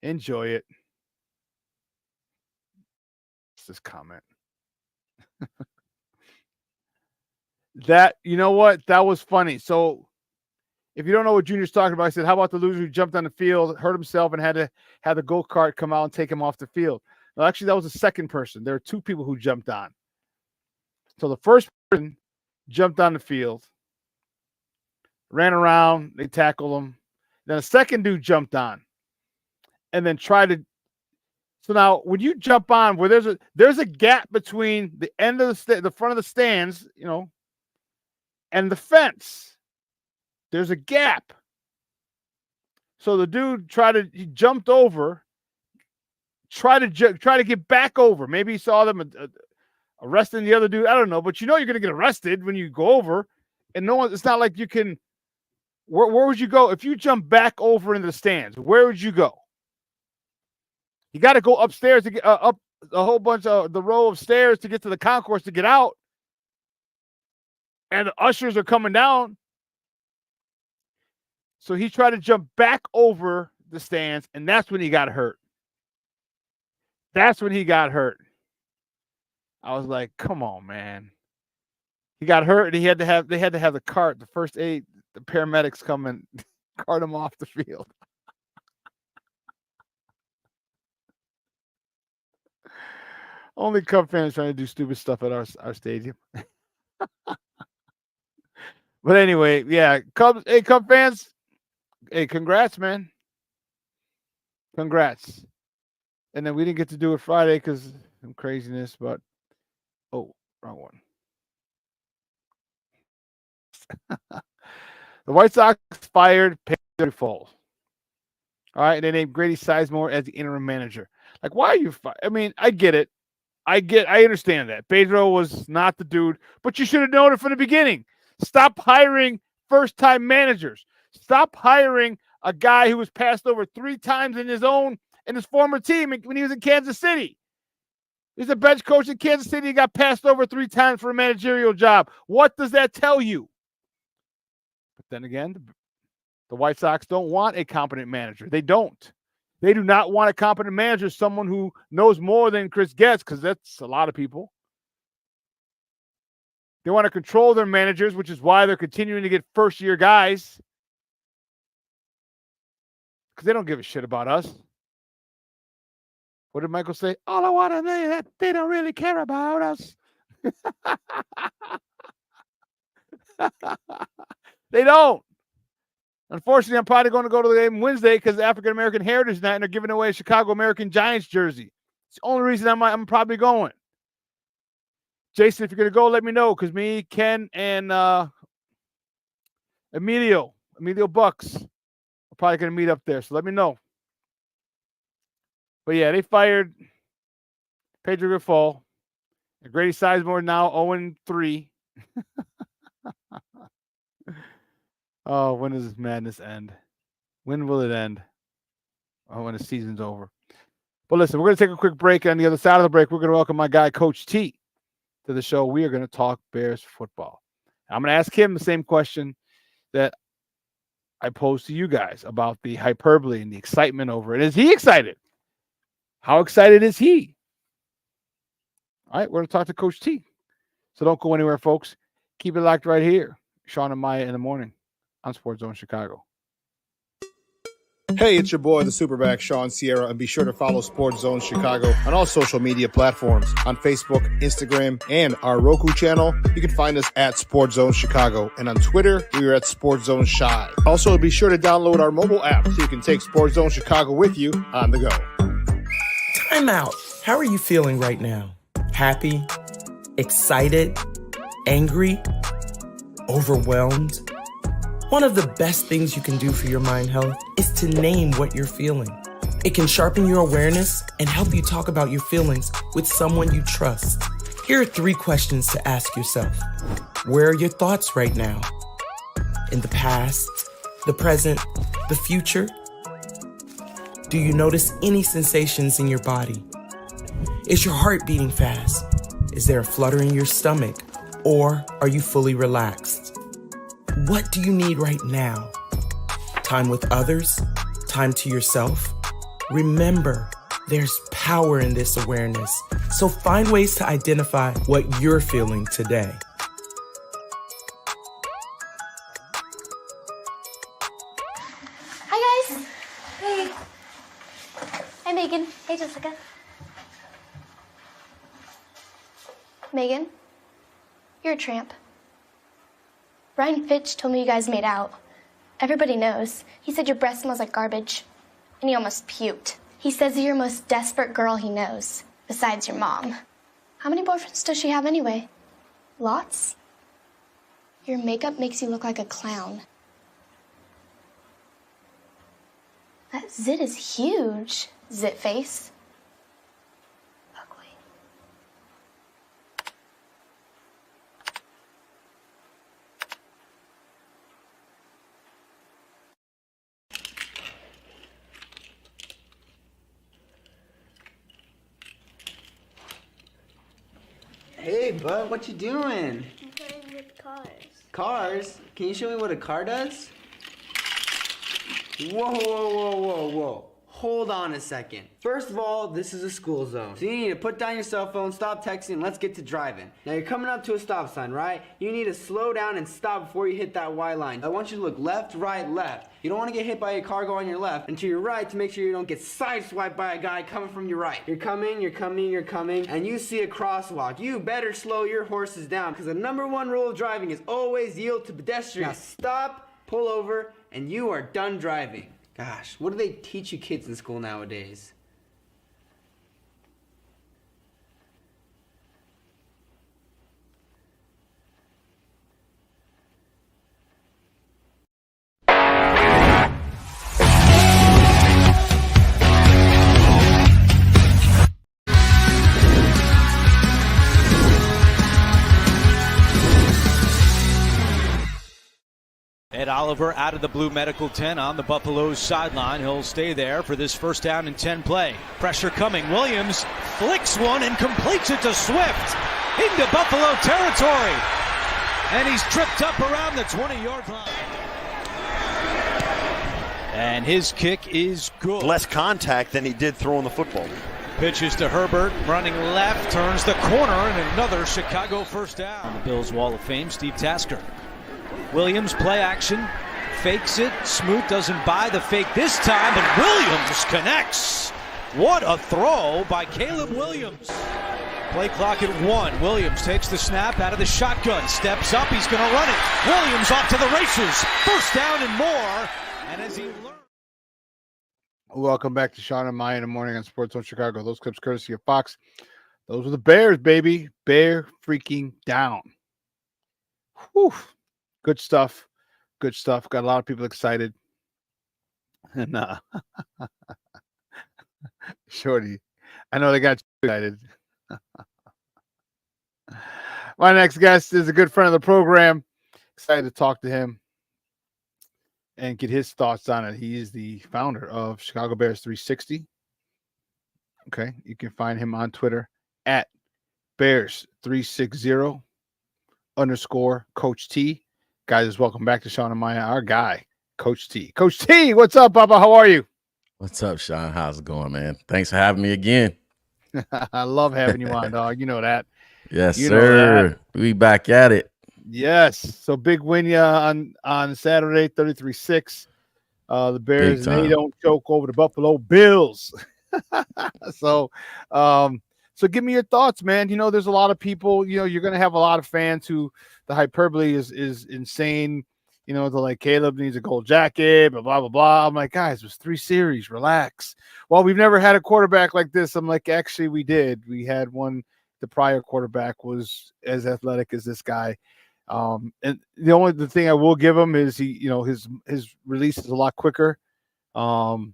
Enjoy it. What's this comment? That, you know what? That was funny. So, if you don't know what Junior's talking about, I said, how about the loser who jumped on the field, hurt himself, and had to have the go-kart come out and take him off the field? No, actually, that was the second person. There were two people who jumped on. So the first person jumped on the field, ran around, they tackled him. Then a second dude jumped on and then tried to. So now when you jump on where there's a gap between the end of the front of the stands, you know, and the fence. There's a gap. So the dude he jumped over, try to get back over. Maybe he saw them arresting the other dude. I don't know, but you know you're going to get arrested when you go over, and it's not like you can. Where would you go if you jump back over into the stands? Where would you go? You got to go upstairs to get up a whole bunch of the row of stairs to get to the concourse to get out, and the ushers are coming down. So he tried to jump back over the stands, and that's when he got hurt. That's when he got hurt. I was like, come on, man. He got hurt, and they had to have the cart, the first aid, the paramedics come and cart him off the field. Only Cub fans trying to do stupid stuff at our stadium. But anyway, yeah, Cub fans, hey, congrats, man. Congrats. And then we didn't get to do it Friday because of some craziness, but oh, wrong one. The White Sox fired Pedro Foles. All right, and they named Grady Sizemore as the interim manager. Like, why are you I mean, I get it. I understand that. Pedro was not the dude, but you should have known it from the beginning. Stop hiring first-time managers. Stop hiring a guy who was passed over 3 times in his former team when he was in Kansas City. He's a bench coach in Kansas City. He got passed over 3 times for a managerial job. What does that tell you? But then again, the White Sox don't want a competent manager. They don't. They do not want a competent manager, someone who knows more than Chris Getz, because that's a lot of people. They want to control their managers, which is why they're continuing to get first-year guys, because they don't give a shit about us. What did Michael say? All I want to know is that they don't really care about us. They don't. Unfortunately, I'm probably going to go to the game Wednesday because African American Heritage Night, and they're giving away a Chicago American Giants jersey. It's the only reason I'm probably going. Jason, if you're going to go, let me know, because me, Ken, and Emilio Bucks are probably going to meet up there. So let me know. But yeah, they fired Pedro Grifol. And Grady Sizemore now 0-3. Oh, when does this madness end? When will it end? Oh, when the season's over. But listen, we're going to take a quick break. On the other side of the break, we're going to welcome my guy, Coach T, to the show. We are going to talk Bears football. I'm going to ask him the same question that I posed to you guys about the hyperbole and the excitement over it. Is he excited? How excited is he? All right, we're going to talk to Coach T. So don't go anywhere, folks. Keep it locked right here. Shawn and Maya in the morning on Sports Zone Chicago. Hey, it's your boy, the SuperBack, Shawn Sierra, and be sure to follow Sports Zone Chicago on all social media platforms, on Facebook, Instagram, and our Roku channel. You can find us at Sports Zone Chicago, and on Twitter, we are at Sports Zone Shy. Also, be sure to download our mobile app so you can take Sports Zone Chicago with you on the go. Time out. How are you feeling right now? Happy? Excited? Angry? Overwhelmed? One of the best things you can do for your mind health is to name what you're feeling. It can sharpen your awareness and help you talk about your feelings with someone you trust. Here are 3 questions to ask yourself. Where are your thoughts right now? In the past, the present, the future? Do you notice any sensations in your body? Is your heart beating fast? Is there a flutter in your stomach? Or are you fully relaxed? What do you need right now? Time with others? Time to yourself? Remember, there's power in this awareness. So find ways to identify what you're feeling today. Hi, guys. Hey. Hi, Megan. Hey, Jessica. Megan, you're a tramp. Ryan Fitch told me you guys made out. Everybody knows. He said your breath smells like garbage. And he almost puked. He says you're the most desperate girl he knows, besides your mom. How many boyfriends does she have anyway? Lots? Your makeup makes you look like a clown. That zit is huge, zit face. Ugly. Hey, bud, what you doing? I'm playing with cars. Cars? Can you show me what a car does? Whoa, whoa, whoa, whoa, whoa. Hold on a second. First of all, this is a school zone. So you need to put down your cell phone, stop texting, and let's get to driving. Now you're coming up to a stop sign, right? You need to slow down and stop before you hit that Y line. I want you to look left, right, left. You don't want to get hit by a car going on your left, and to your right to make sure you don't get sideswiped by a guy coming from your right. You're coming, and you see a crosswalk. You better slow your horses down, because the #1 rule of driving is always yield to pedestrians. Now stop, pull over, and you are done driving. Gosh, what do they teach you kids in school nowadays? Ed Oliver out of the blue medical tent on the Buffaloes sideline. He'll stay there for this 1st down and 10 play. Pressure coming. Williams flicks one and completes it to Swift into Buffalo territory. And he's tripped up around the 20-yard line. And his kick is good. Less contact than he did throwing the football. Pitches to Herbert, running left, turns the corner, and another Chicago 1st down. On the Bills Wall of Fame, Steve Tasker. Williams play action, fakes it. Smoot doesn't buy the fake this time, but Williams connects. What a throw by Caleb Williams. Play clock at 1. Williams takes the snap out of the shotgun, steps up, he's going to run it. Williams off to the races. 1st down and more. And as he learns. Welcome back to Shawn and Maya in the morning on Sports Zone Chicago. Those clips courtesy of Fox. Those were the Bears, baby. Bear freaking down. Whew. Good stuff. Good stuff. Got a lot of people excited. And Shorty, I know they got you excited. My next guest is a good friend of the program. Excited to talk to him and get his thoughts on it. He is the founder of Chicago Bears 360. Okay. You can find him on Twitter at Bears360 _ Coach T. Guys, welcome back to Shawn and Maya. Our guy, Coach T. Coach T, what's up, Papa? How are you? What's up, Shawn? How's it going, man? Thanks for having me again. I love having you on, dog. You know that. Yes, you sir. We back at it. Yes. So big win on Saturday, 33-6. The Bears, they don't choke over the Buffalo Bills. So give me your thoughts, man. You know, there's a lot of people, you know, you're going to have a lot of fans who the hyperbole is insane. You know, they're like, Caleb needs a gold jacket, blah, blah, blah, blah. I'm like, guys, it was 3 series. Relax. Well, we've never had a quarterback like this. I'm like, actually, we did. We had one. The prior quarterback was as athletic as this guy. And the thing I will give him is his release is a lot quicker. You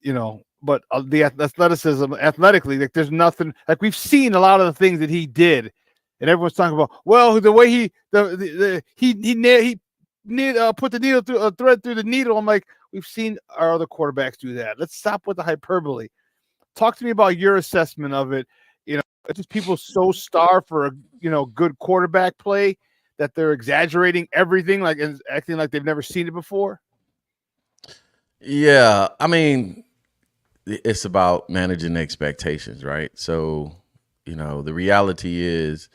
know, but the athleticism, athletically, like there's nothing like we've seen a lot of the things that he did, and everyone's talking about. Well, the way he put the needle through a thread through the needle. I'm like, we've seen our other quarterbacks do that. Let's stop with the hyperbole. Talk to me about your assessment of it. It's just people so starved for good quarterback play that they're exaggerating everything, like and acting like they've never seen it before. Yeah, I mean, it's about managing expectations, right? So, the reality is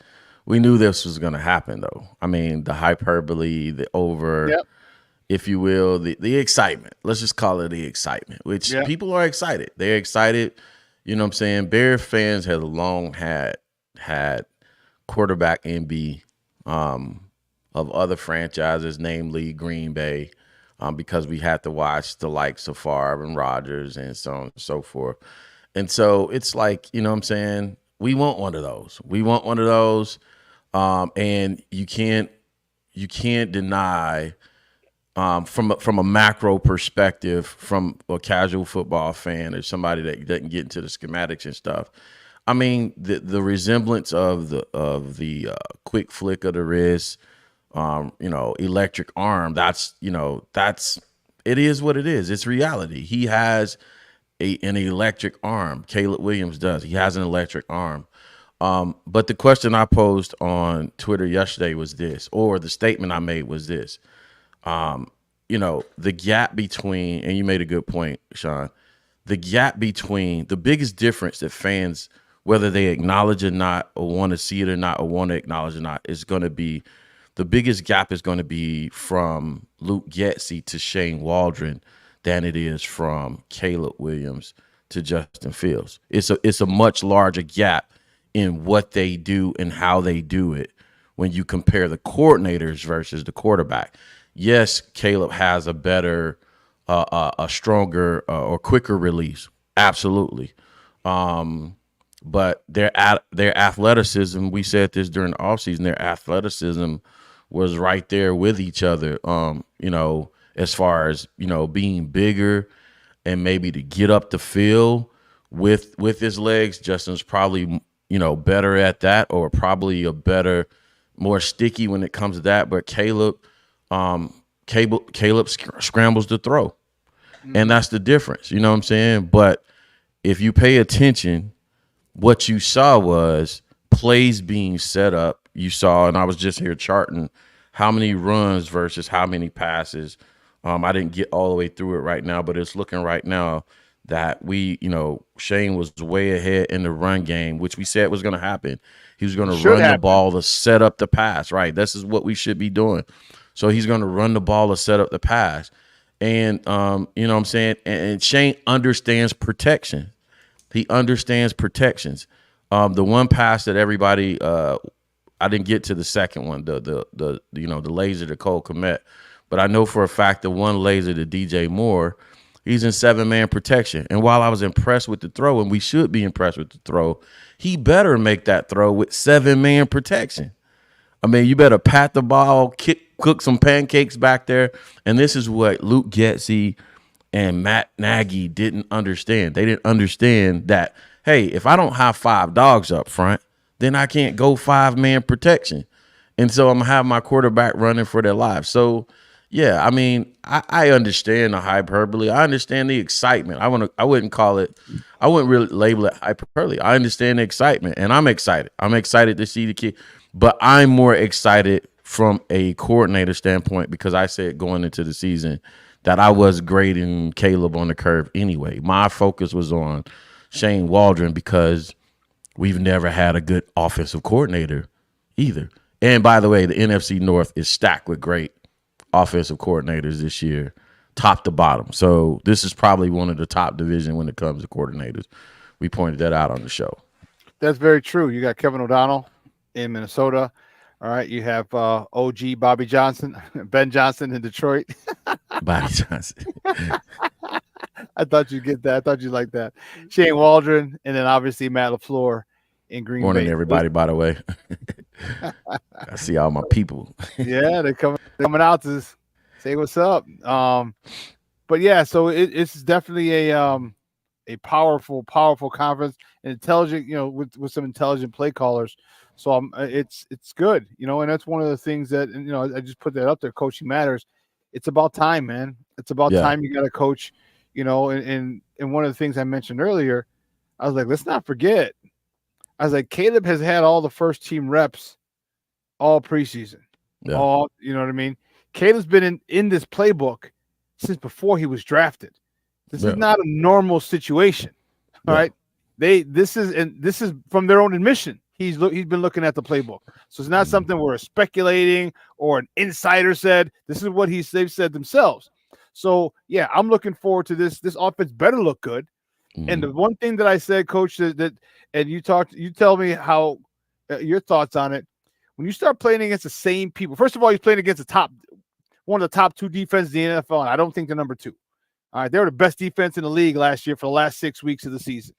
we knew this was going to happen, though. I mean, the hyperbole, the over, if you will, the excitement. Let's just call it the excitement, which people are excited. They're excited. You know what I'm saying? Bear fans have long had quarterback envy of other franchises, namely Green Bay, because we had to watch the likes of Favre and Rodgers and so on and so forth. And so it's like, you know what I'm saying? We want one of those. And you can't deny from a macro perspective, from a casual football fan or somebody that doesn't get into the schematics and stuff. I mean, the resemblance of the quick flick of the wrist, electric arm. It is what it is. It's reality. He has an electric arm. Caleb Williams does. He has an electric arm. But the question I posed on Twitter yesterday was this, or the statement I made was this. The gap between, and you made a good point, Shawn, the gap between the biggest difference that fans, whether they acknowledge or not, or want to see it or not, or want to acknowledge or not, is going to be, the biggest gap is going to be from Luke Getsy to Shane Waldron than it is from Caleb Williams to Justin Fields. It's a much larger gap in what they do and how they do it when you compare the coordinators versus the quarterback. Yes, Caleb has a better, a stronger or quicker release. Absolutely. But their athleticism, we said this during the offseason, their athleticism was right there with each other, as far as, being bigger and maybe to get up the field with his legs. Justin's probably, better at that, or probably more sticky when it comes to that. But Caleb scrambles to throw. And that's the difference. You know what I'm saying? But if you pay attention, what you saw was plays being set up. You saw, and I was just here charting how many runs versus how many passes. I didn't get all the way through it right now, but it's looking right now that Shane was way ahead in the run game, which we said was going to happen. He was going to run the ball to set up the pass, right? This is what we should be doing. So he's going to run the ball to set up the pass. And, you know what I'm saying? And Shane understands protection. He understands protections. The one pass that everybody, I didn't get to the second one, the laser to Cole Kmet, but I know for a fact the one laser to DJ Moore, he's in 7-man protection. And while I was impressed with the throw, and we should be impressed with the throw, he better make that throw with 7-man protection. I mean, you better pat the ball, cook some pancakes back there. And this is what Luke Getsy and Matt Nagy didn't understand. They didn't understand that, hey, if I don't have 5 dogs up front, then I can't go 5-man protection. And so I'm going to have my quarterback running for their lives. So, yeah, I mean, I understand the hyperbole. I understand the excitement. I wouldn't really label it hyperbole. I understand the excitement, and I'm excited. I'm excited to see the kid. But I'm more excited from a coordinator standpoint because I said going into the season that I was grading Caleb on the curve anyway. My focus was on Shane Waldron because we've never had a good offensive coordinator either. And by the way, the NFC North is stacked with great offensive coordinators this year, top to bottom. So this is probably one of the top division when it comes to coordinators. We pointed that out on the show. That's very true. You got Kevin O'Donnell in Minnesota. All right. You have OG Bobby Johnson, Ben Johnson in Detroit. Bobby Johnson. I thought you'd get that. I thought you'd like that. Shane Waldron, and then obviously Matt LaFleur in Green Bay. Morning, everybody, by the way. I see all my people. Yeah, they're coming out to say what's up. But yeah, so it's definitely a powerful conference, and intelligent, with some intelligent play callers. So it's good, and that's one of the things that, I just put that up there. Coaching matters. It's about time, man. It's about time you got to coach, and one of the things I mentioned earlier, I was like, let's not forget. I was like, Caleb has had all the first team reps all preseason. Yeah. All, you know what I mean? Caleb's been in this playbook since before he was drafted. This is not a normal situation. All right. This is from their own admission. He's been looking at the playbook. So it's not something we're speculating or an insider said. This is what they've said themselves. So yeah, I'm looking forward to this. This offense better look good. And the one thing that I said, Coach, that and you tell me how your thoughts on it. When you start playing against the same people, first of all, he's playing against one of the top 2 defenses in the NFL, and I don't think they're number 2. All right, they were the best defense in the league last year for the last 6 weeks of the season.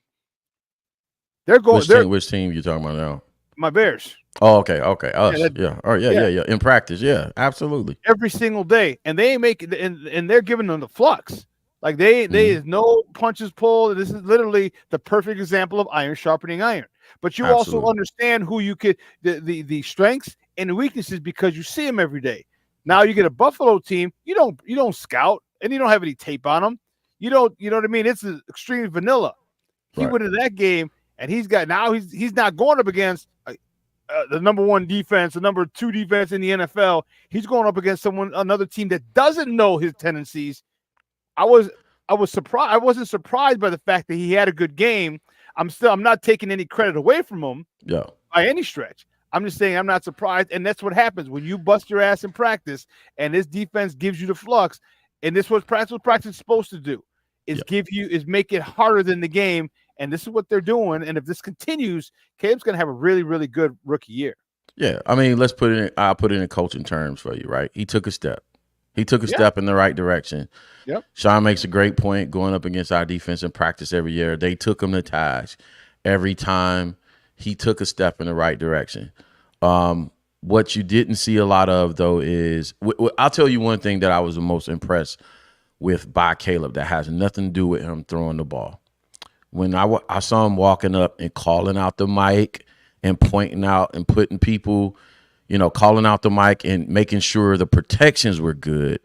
They're going. Which team you talking about now? My Bears. Oh, okay. Us. Yeah. All right. Yeah. In practice, yeah, absolutely. Every single day, and they ain't making, and they're giving them the flux. Like they is no punches pulled. This is literally the perfect example of iron sharpening iron. But you also understand who you could the strengths and the weaknesses because you see them every day. Now you get a Buffalo team, you don't scout and you don't have any tape on them. You know what I mean? It's extreme vanilla. He went into that game and he's not going up against the number 1 defense, the number 2 defense in the NFL. He's going up against another team that doesn't know his tendencies. I was surprised. I wasn't surprised by the fact that he had a good game. I'm not taking any credit away from him by any stretch. I'm just saying I'm not surprised. And that's what happens when you bust your ass in practice and this defense gives you the flux. And this is what practice is supposed to do is make it harder than the game. And this is what they're doing. And if this continues, Caleb's going to have a really, really good rookie year. Yeah. I mean, I'll put it in coaching terms for you, right? He took a step. He took a step in the right direction. Yep. Shawn makes a great point going up against our defense in practice every year. They took him to task every time he took a step in the right direction. What you didn't see a lot of, though, is I'll tell you one thing that I was the most impressed with by Caleb that has nothing to do with him throwing the ball. When I saw him walking up and calling out the mic and pointing out and putting people – calling out the mic and making sure the protections were good.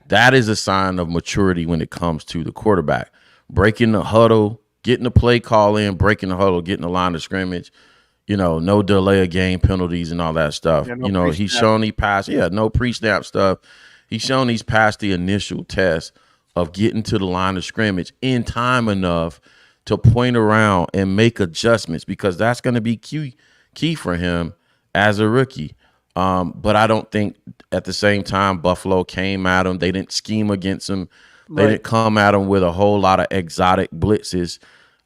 That is a sign of maturity when it comes to the quarterback. Breaking the huddle, getting the play call in, breaking the huddle, getting the line of scrimmage, no delay of game penalties and all that stuff. Yeah, he's shown he passed. Yeah, no pre-snap stuff. He's shown he's passed the initial test of getting to the line of scrimmage in time enough to point around and make adjustments because that's going to be key for him as a rookie. But I don't think at the same time Buffalo came at him. They didn't scheme against him. They didn't come at him with a whole lot of exotic blitzes.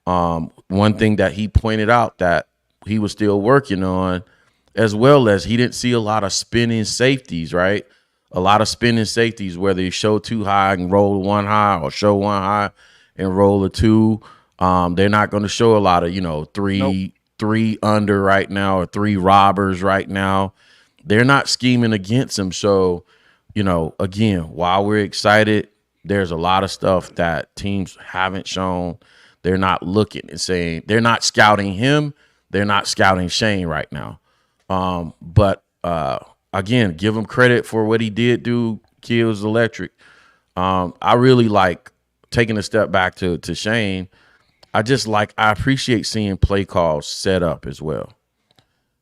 One thing that he pointed out that he was still working on, as well as he didn't see a lot of spinning safeties, right? A lot of spinning safeties, whether you show 2 high and roll 1 high or show 1 high and roll a 2. They're not going to show a lot of, 3 under right now or 3 robbers right now. They're not scheming against him. So, again, while we're excited, there's a lot of stuff that teams haven't shown. They're not looking and saying they're not scouting him. They're not scouting Shane right now. But again, give him credit for what he did do. Kid was electric. I really like taking a step back to Shane. I appreciate seeing play calls set up as well.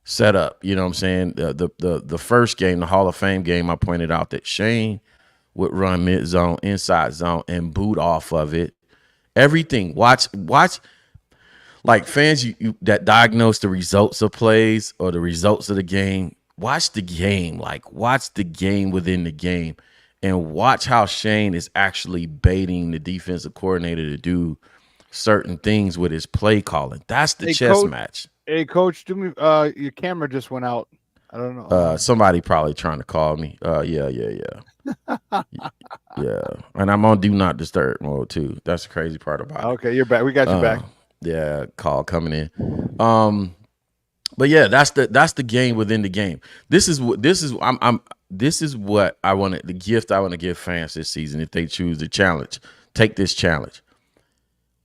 Set up, you know what I'm saying? The first game, the Hall of Fame game, I pointed out that Shane would run mid zone, inside zone, and boot off of it. Everything. Watch. Like fans that diagnose the results of plays or the results of the game. Watch the game. Watch the game within the game, and watch how Shane is actually baiting the defensive coordinator to do certain things with his play calling. That's the chess match. Hey, Coach, do me. Your camera just went out. I don't know. Somebody probably trying to call me. Yeah. And I'm on do not disturb mode too. That's the crazy part about it. Okay, you're back. We got you back. Yeah, call coming in. But yeah, that's the game within the game. This is what I wanted. The gift I want to give fans this season if they choose the challenge. Take this challenge.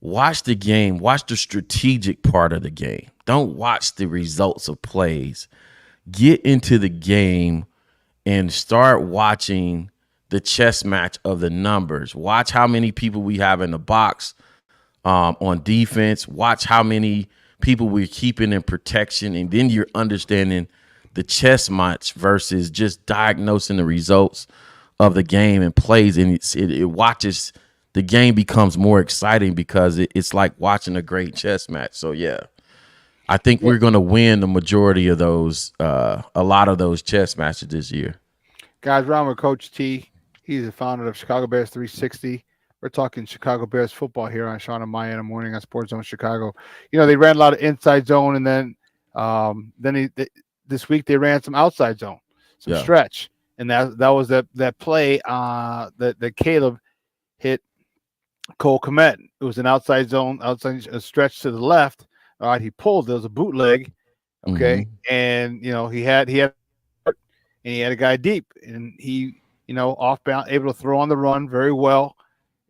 watch the game, watch the strategic part of the game. Don't watch the results of plays. Get into the game and start watching the chess match of the numbers. Watch how many people we have in the box on defense. Watch how many people we're keeping in protection. And then you're understanding the chess match versus just diagnosing the results of the game and plays. And it watches the game becomes more exciting because it's like watching a great chess match. So, yeah, I think we're going to win the majority of those, a lot of those chess matches this year. Guys, around with Coach T. He's the founder of Chicago Bears 360. We're talking Chicago Bears football here on Shawn and Maya in the morning on Sports Zone Chicago. You know, they ran a lot of inside zone, and then this week they ran some outside zone, some stretch, and that was that play that Caleb hit Cole Kmet. It was an outside zone, a stretch to the left. All right, he pulled. There was a bootleg, okay, and he had a guy deep, and he off bound, able to throw on the run very well.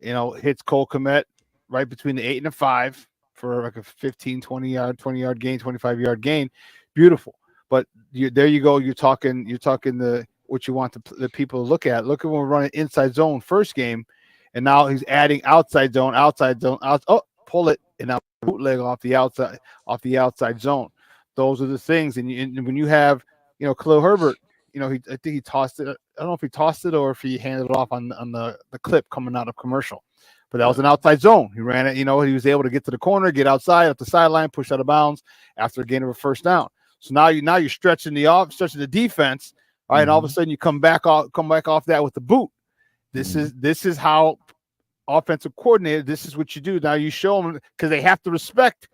Hits Cole Kmet right between the 8 and the 5 for like a 15, 20-yard gain, 25-yard gain. Beautiful. But there you go. You're talking what you want the people to look at. Look at when we're running inside zone first game, and now he's adding outside zone. Pull it, and now bootleg off the outside zone. Those are the things. And when you have, Khalil Herbert, I think he tossed it. I don't know if he tossed it or if he handed it off on the clip coming out of commercial. But that was an outside zone. He ran it. He was able to get to the corner, get outside at the sideline, push out of bounds after a gain of a first down. So now you're stretching the defense. All right, and all of a sudden you come back off that with the boot. This is how offensive coordinator. This is what you do. Now you show them because they have to respect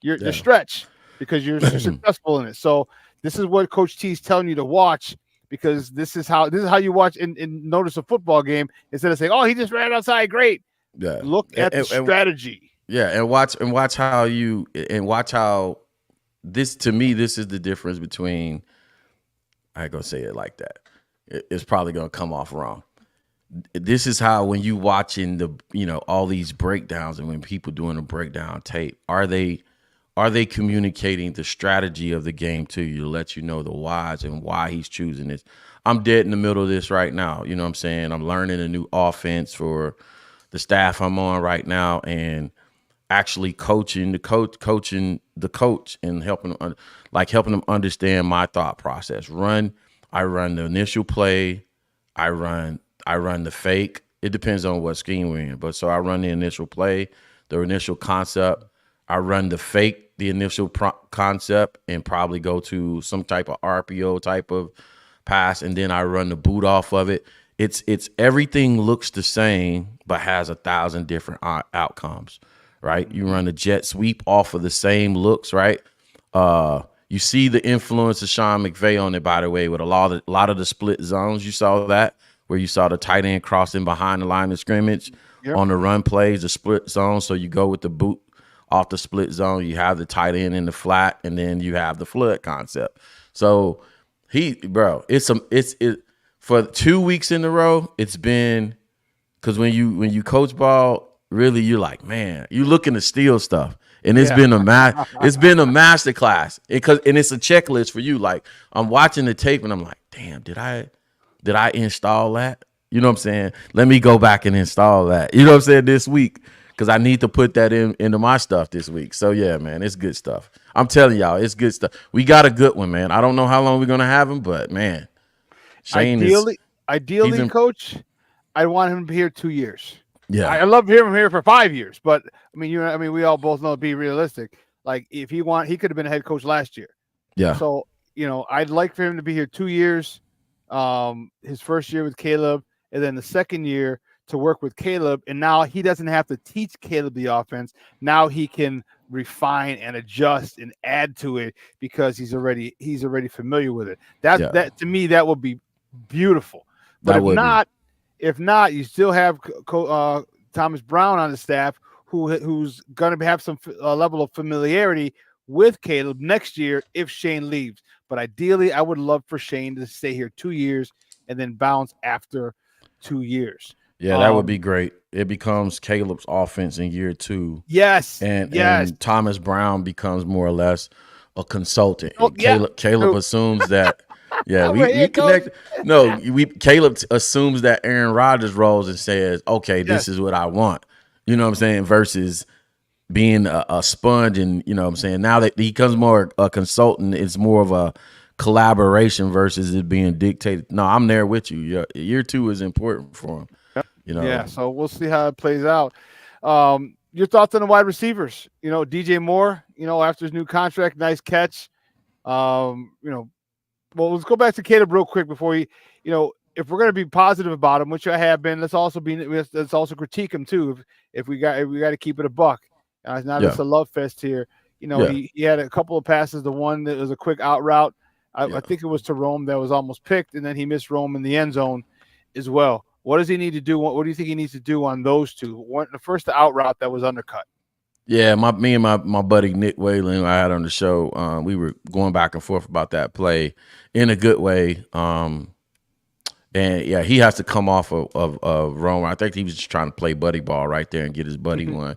your stretch because you're successful in it. So this is what Coach T is telling you to watch, because this is how you watch and notice a football game instead of saying, "Oh, he just ran outside, great." Yeah, look at the strategy. Yeah, and watch how this, to me, this is the difference between. I ain't gonna say it like that. It's probably gonna come off wrong. This is how, when you watching all these breakdowns, and when people doing a breakdown tape, are they communicating the strategy of the game to you to let you know the whys and why he's choosing this? I'm dead in the middle of this right now. You know what I'm saying? I'm learning a new offense for the staff I'm on right now, and actually coaching the coach and helping them understand my thought process. I run the initial play. I run the fake. It depends on what scheme we're in. But so I run the initial play, the initial concept. I run the fake, the initial concept, and probably go to some type of RPO type of pass, and then I run the boot off of it. It's everything looks the same, but has 1,000 different outcomes, right? You run the jet sweep off of the same looks, right? You see the influence of Sean McVay on it, by the way, with a lot of the split zones. You saw that, where you saw the tight end crossing behind the line of scrimmage on the run plays, the split zone. So you go with the boot off the split zone. You have the tight end in the flat, and then you have the flood concept. So it's for 2 weeks in a row. It's been, because when you coach ball, really, you're like, man, you looking to steal stuff. And it's been a master class, and it's a checklist for you. Like, I'm watching the tape and I'm like, damn, did I install that? You know what I'm saying? Let me go back and install that. You know what I'm saying? This week, because I need to put that into my stuff this week. So yeah, man, it's good stuff. I'm telling y'all, it's good stuff. We got a good one, man. I don't know how long we're gonna have him, but man, Shane ideally, Coach, I want him to be here 2 years. Yeah, I love hearing him here for 5 years, but we all both know, to be realistic, like, if he could have been a head coach last year. Yeah. So I'd like for him to be here 2 years. His first year with Caleb, and then the second year to work with Caleb, and now he doesn't have to teach Caleb the offense. Now he can refine and adjust and add to it because he's already familiar with it. That to me, that would be beautiful. But if not, you still have Thomas Brown on the staff who's going to have some level of familiarity with Caleb next year if Shane leaves. But ideally, I would love for Shane to stay here 2 years and then bounce after 2 years. Yeah, that would be great. It becomes Caleb's offense in year 2. Yes. And Thomas Brown becomes more or less a consultant. Oh, And yeah. Caleb assumes that Right we here, connect. No, Caleb assumes that Aaron Rodgers rolls and says, okay, this is what I want. You know what I'm saying? Versus being a sponge, and you know what I'm saying? Now that he becomes more a consultant, it's more of a collaboration versus it being dictated. No, I'm there with you. Year 2 is important for him. You know. Yeah, so we'll see how it plays out. Your thoughts on the wide receivers? DJ Moore, after his new contract, nice catch. Well, let's go back to Caleb real quick before if we're going to be positive about him, which I have been, let's also critique him too. If we got to keep it a buck. It's not just a love fest here. He had a couple of passes. The one that was a quick out route, I think it was to Rome that was almost picked, and then he missed Rome in the end zone as well. What does he need to do? What do you think he needs to do on those two? The first out route that was undercut. Yeah, me and my buddy Nick Whalen, who I had on the show, we were going back and forth about that play in a good way. And yeah, he has to come off of Rome. I think he was just trying to play buddy ball right there and get his buddy one.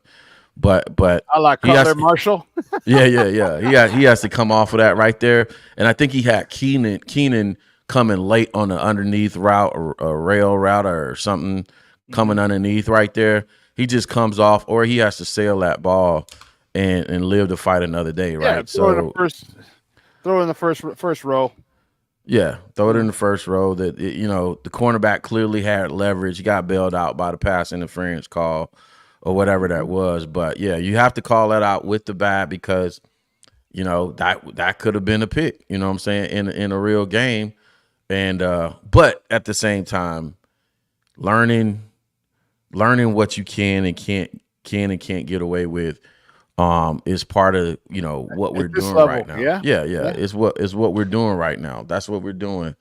But I like Cutler Marshall. yeah. He has to come off of that right there. And I think he had Keenan coming late on the underneath route or a rail route or something coming underneath right there. He just comes off, or he has to sail that ball and live to fight another day, right? Yeah, throw in the first row. Yeah, throw it in the first row. That the cornerback clearly had leverage. He got bailed out by the pass interference call or whatever that was. But yeah, you have to call that out with the bat because that could have been a pick. You know what I'm saying, in a real game. And but at the same time, learning what you can and can't get away with is part of what we're doing right now. Yeah. It's what we're doing right now. That's what we're doing.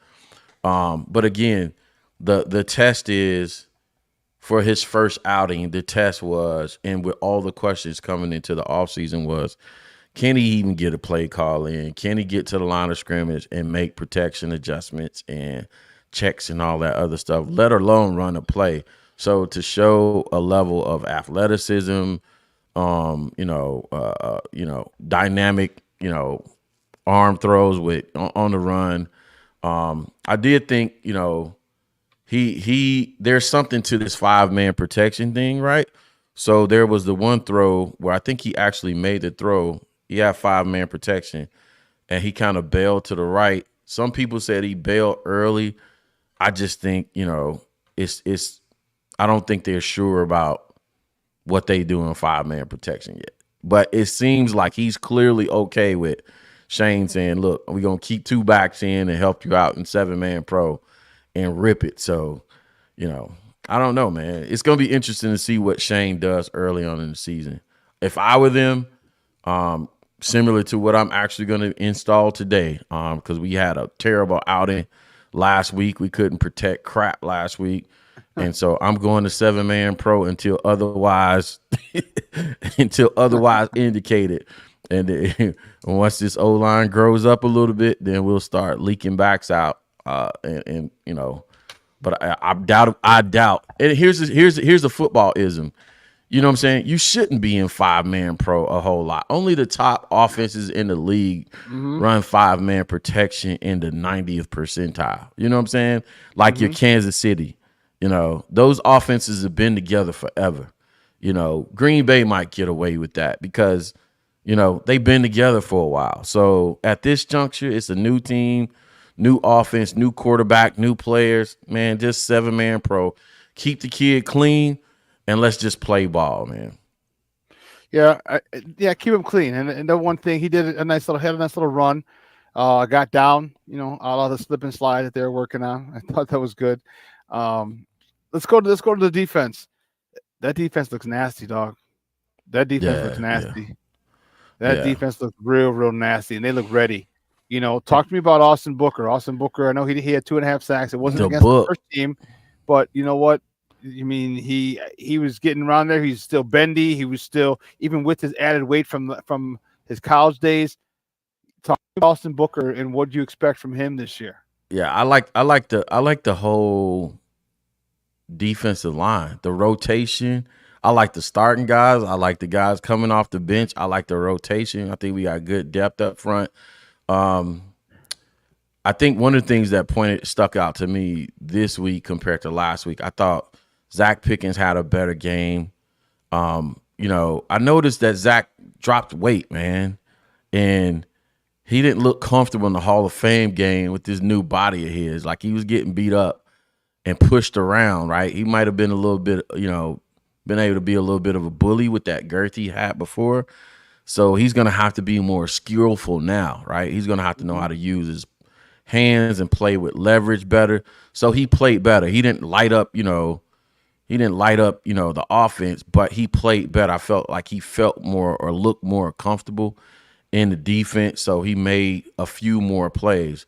But again, the test is for his first outing. The test was, and with all the questions coming into the offseason was, can he even get a play call in? Can he get to the line of scrimmage and make protection adjustments and checks and all that other stuff, let alone run a play? So to show a level of athleticism, dynamic, arm throws on the run. I did think, there's something to this 5-man protection thing, right? So there was the one throw where I think he actually made the throw. He had 5-man protection, and he kind of bailed to the right. Some people said he bailed early. I just think, it's. I don't think they're sure about what they do in 5-man protection yet. But it seems like he's clearly okay with Shane saying, "Look, we're gonna keep 2 backs in and help you out in 7-man pro, and rip it." So, I don't know, man. It's gonna be interesting to see what Shane does early on in the season. If I were them, similar to what I'm actually going to install today, because we had a terrible outing last week. We couldn't protect crap last week. And so I'm going to 7-man pro until otherwise indicated. And once this O-line grows up a little bit, then we'll start leaking backs out. But I doubt. And here's a football-ism. You know what I'm saying? You shouldn't be in 5-man pro a whole lot. Only the top offenses in the league run 5-man protection in the 90th percentile. You know what I'm saying? Like your Kansas City. Those offenses have been together forever. Green Bay might get away with that because, they've been together for a while. So at this juncture, it's a new team, new offense, new quarterback, new players. Man, just 7-man pro. Keep the kid clean. And let's just play ball, man. Yeah, keep him clean. And the one thing he did had a nice little run. Got down, out of the slip and slide that they were working on. I thought that was good. Let's go to the defense. That defense looks nasty, dog. That defense looks nasty. That defense looks real nasty, and they look ready. Talk to me about Austin Booker. Austin Booker, I know he had 2.5 sacks. It wasn't against the first team, but you know what? I mean, he was getting around there. He's still bendy. He was still, even with his added weight from his college days. Talk to Austin Booker and what do you expect from him this year? Yeah, I like the whole defensive line. The rotation. I like the starting guys. I like the guys coming off the bench. I like the rotation. I think we got good depth up front. I think one of the things that stuck out to me this week compared to last week, I thought Zach Pickens had a better game. I noticed that Zach dropped weight, man, and he didn't look comfortable in the Hall of Fame game with this new body of his. Like, he was getting beat up and pushed around, right? He might have been a little bit, been able to be a little bit of a bully with that girth he had before. So he's going to have to be more skillful now, right? He's going to have to know how to use his hands and play with leverage better. So he played better. He didn't light up, the offense, but he played better. I felt like he felt more or looked more comfortable in the defense. So he made a few more plays.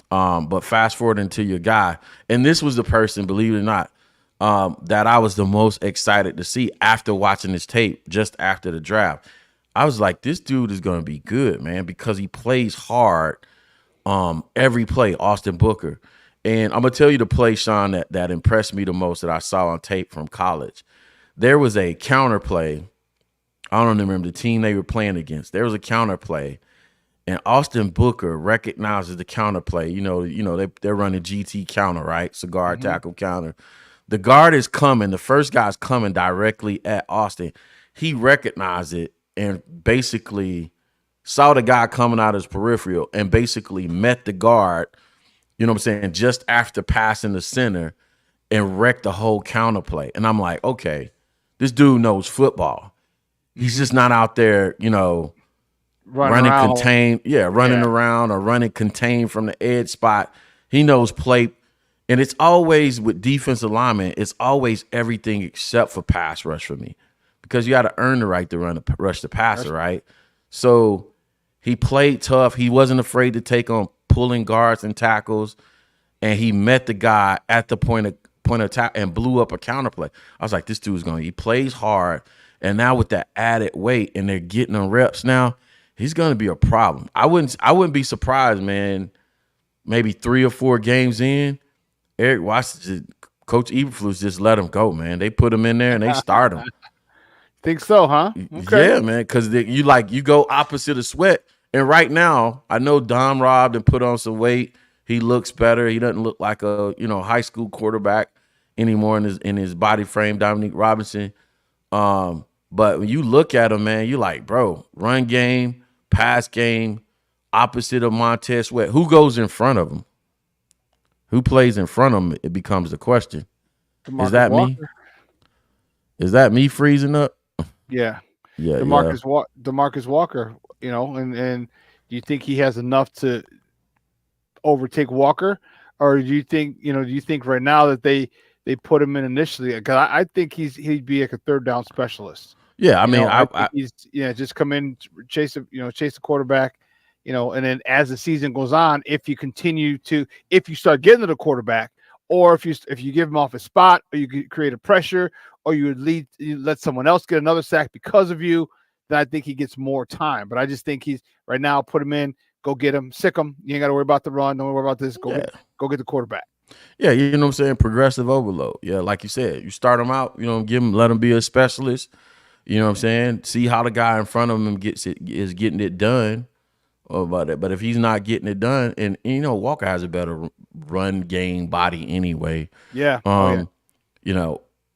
But fast forward into your guy, and this was the person, believe it or not, that I was the most excited to see after watching this tape just after the draft. I was like, this dude is going to be good, man, because he plays hard every play, Austin Booker. And I'm going to tell you the play, Shawn, that impressed me the most that I saw on tape from college. There was a counter play. I don't remember the team they were playing against. There was a counter play, and Austin Booker recognizes the counter play. They're running GT counter, right? Cigar tackle counter. The guard is coming. The first guy's coming directly at Austin. He recognized it and basically saw the guy coming out of his peripheral and basically met the guard, just after passing the center and wrecked the whole counter play. And I'm like, okay, this dude knows football. He's just not out there, running contained. Yeah, running around or running contained from the edge spot. He knows play. And it's always with defensive linemen, it's always everything except for pass rush for me, because you got to earn the right to rush the passer, right? So he played tough. He wasn't afraid to take on pulling guards and tackles, and he met the guy at the point of attack and blew up a counterplay. I was like, this dude's he plays hard, and now with that added weight and they're getting him reps now, he's going to be a problem. I wouldn't be surprised, man. Maybe 3 or 4 games in, Eric Washington, Coach Eberflus just let him go, man. They put him in there and they start him. Think so, huh? Okay. Yeah, man, because you go opposite of Sweat. And right now, I know Dom robbed and put on some weight. He looks better. He doesn't look like a high school quarterback anymore in his body frame, Dominique Robinson. But when you look at him, man, you like, bro, run game, pass game, opposite of Montez Sweat. Who goes in front of him? Who plays in front of him? It becomes the question. Is that me? Is that me freezing up? Yeah. Yeah. DeMarcus Walker, and do you think he has enough to overtake Walker? Or do you think right now that they put him in initially? Because I think he'd be like a third down specialist. Yeah, I think he's just come in, chase the quarterback, and then as the season goes on, if you start getting to the quarterback, or if you give him off a spot, or you create a pressure, or you let someone else get another sack because of you, then I think he gets more time. But I just think he's right now, put him in, go get him, sick him. You ain't got to worry about the run. Don't worry about this. Go get the quarterback. Yeah, you know what I'm saying? Progressive overload. Yeah, like you said, you start him out, let him be a specialist. You know what I'm saying? See how the guy in front of him is getting it done. But if he's not getting it done, and Walker has a better run game body anyway. Yeah.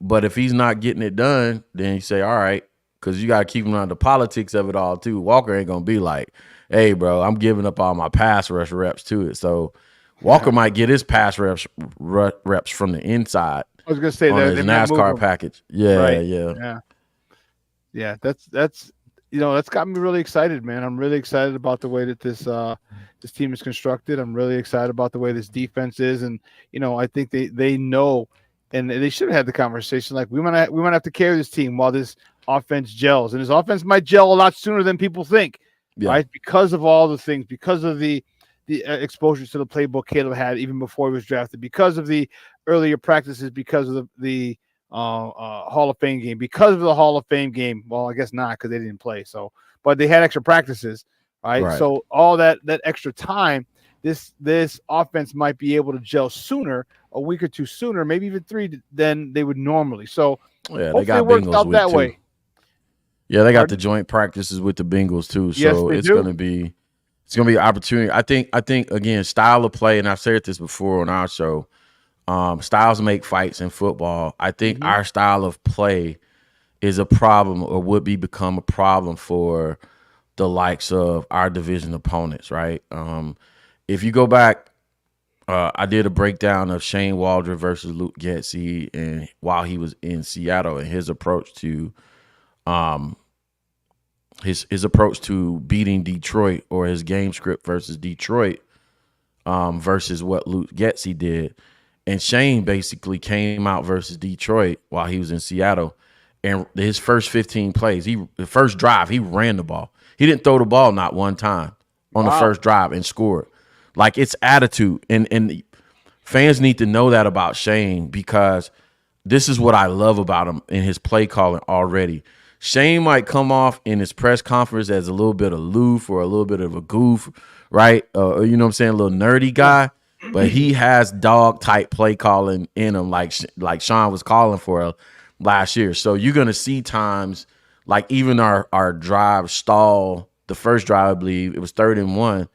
But if he's not getting it done, then you say, all right, because you got to keep him around the politics of it all too. Walker ain't gonna be like, hey, bro, I'm giving up all my pass rush reps to it. So Walker might get his pass reps from the inside. I was gonna say on that his NASCAR package. Yeah, right. yeah. That's got me really excited, man. I'm really excited about the way that this team is constructed. I'm really excited about the way this defense is, and I think they know, and they should have had the conversation. Like we might have to carry this team while this offense gels, and this offense might gel a lot sooner than people think, right? Because of all the things, because of the exposure to the playbook Caleb had even before he was drafted, because of the earlier practices, because of the Hall of Fame game, because of the Hall of Fame game. Well, I guess not, because they didn't play. So, but they had extra practices, right? So all that extra time, this offense might be able to gel sooner a week or two sooner, maybe even 3 than they would normally. So Yeah, hopefully they got it works Bengals out week that 2. way. Yeah, they got Pardon? the joint practices with the Bengals too. Yes, So they it's do. gonna be an opportunity. I think again, style of play, and I've said this before on our show. Styles make fights in football. I think our style of play is a problem, or would become a problem for the likes of our division opponents, right? If you go back, I did a breakdown of Shane Waldron versus Luke Getsy, and while he was in Seattle, and his approach to his approach to beating Detroit, or his game script versus Detroit, versus what Luke Getsy did. And Shane basically came out versus Detroit while he was in Seattle, and his first 15 plays, the first drive, he ran the ball. He didn't throw the ball not one time on the first drive, and scored. Like, it's attitude, and fans need to know that about Shane, because this is what I love about him in his play calling already. Shane might come off in his press conference as a little bit aloof or a little bit of a goof, right? You know what I'm saying? A little nerdy guy, but he has dog type play calling in him, like Shawn was calling for last year. So you're going to see times like even our drive stall, the first drive, I believe, it was 3rd and 1.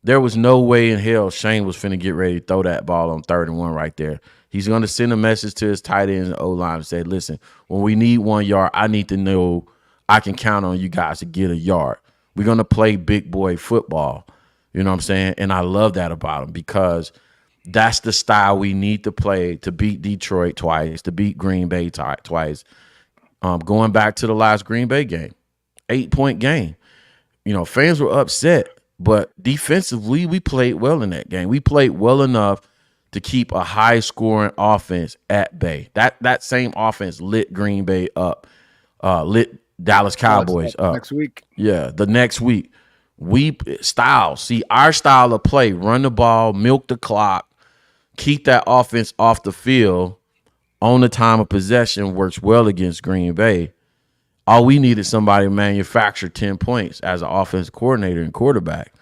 There was no way in hell Shane was finna get ready to throw that ball on 3rd and 1 right there. He's going to send a message to his tight ends and O-line and say, listen, when we need 1 yard, I need to know I can count on you guys to get a yard. We're going to play big boy football. You know what I'm saying? And I love that about him, because that's the style we need to play to beat Detroit twice, to beat Green Bay twice. Going back to the last Green Bay game, 8-point game. You know, fans were upset, but defensively, we played well in that game. We played well enough to keep a high-scoring offense at bay. That same offense lit Green Bay up, lit Dallas Cowboys up. Next week. Yeah, the next week. Our style of play, run the ball, milk the clock, keep that offense off the field on the time of possession, works well against Green Bay. All we need is somebody to manufacture 10 points as an offensive coordinator and quarterback,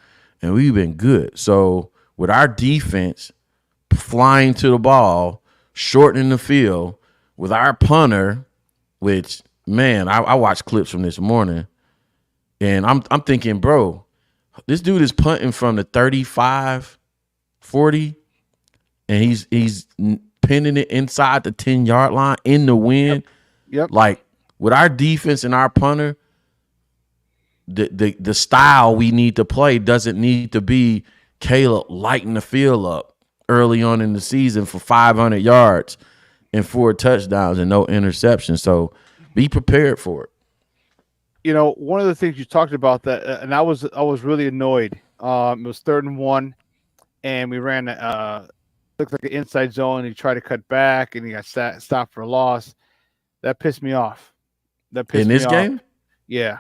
and we've been good. So with our defense flying to the ball, shortening the field, with our punter, which, man, I watched clips from this morning, and I'm thinking, bro, this dude is punting from the 35, 40, and he's pinning it inside the 10-yard line in the wind. Yep. Like, with our defense and our punter, the style we need to play doesn't need to be Caleb lighting the field up early on in the season for 500 yards and 4 touchdowns and no interceptions. So be prepared for it. You know, one of the things you talked about that, and I was really annoyed. It was 3rd and 1, and we ran looked like an inside zone. He tried to cut back, and he got stopped for a loss. That pissed me off. In this game? Yeah,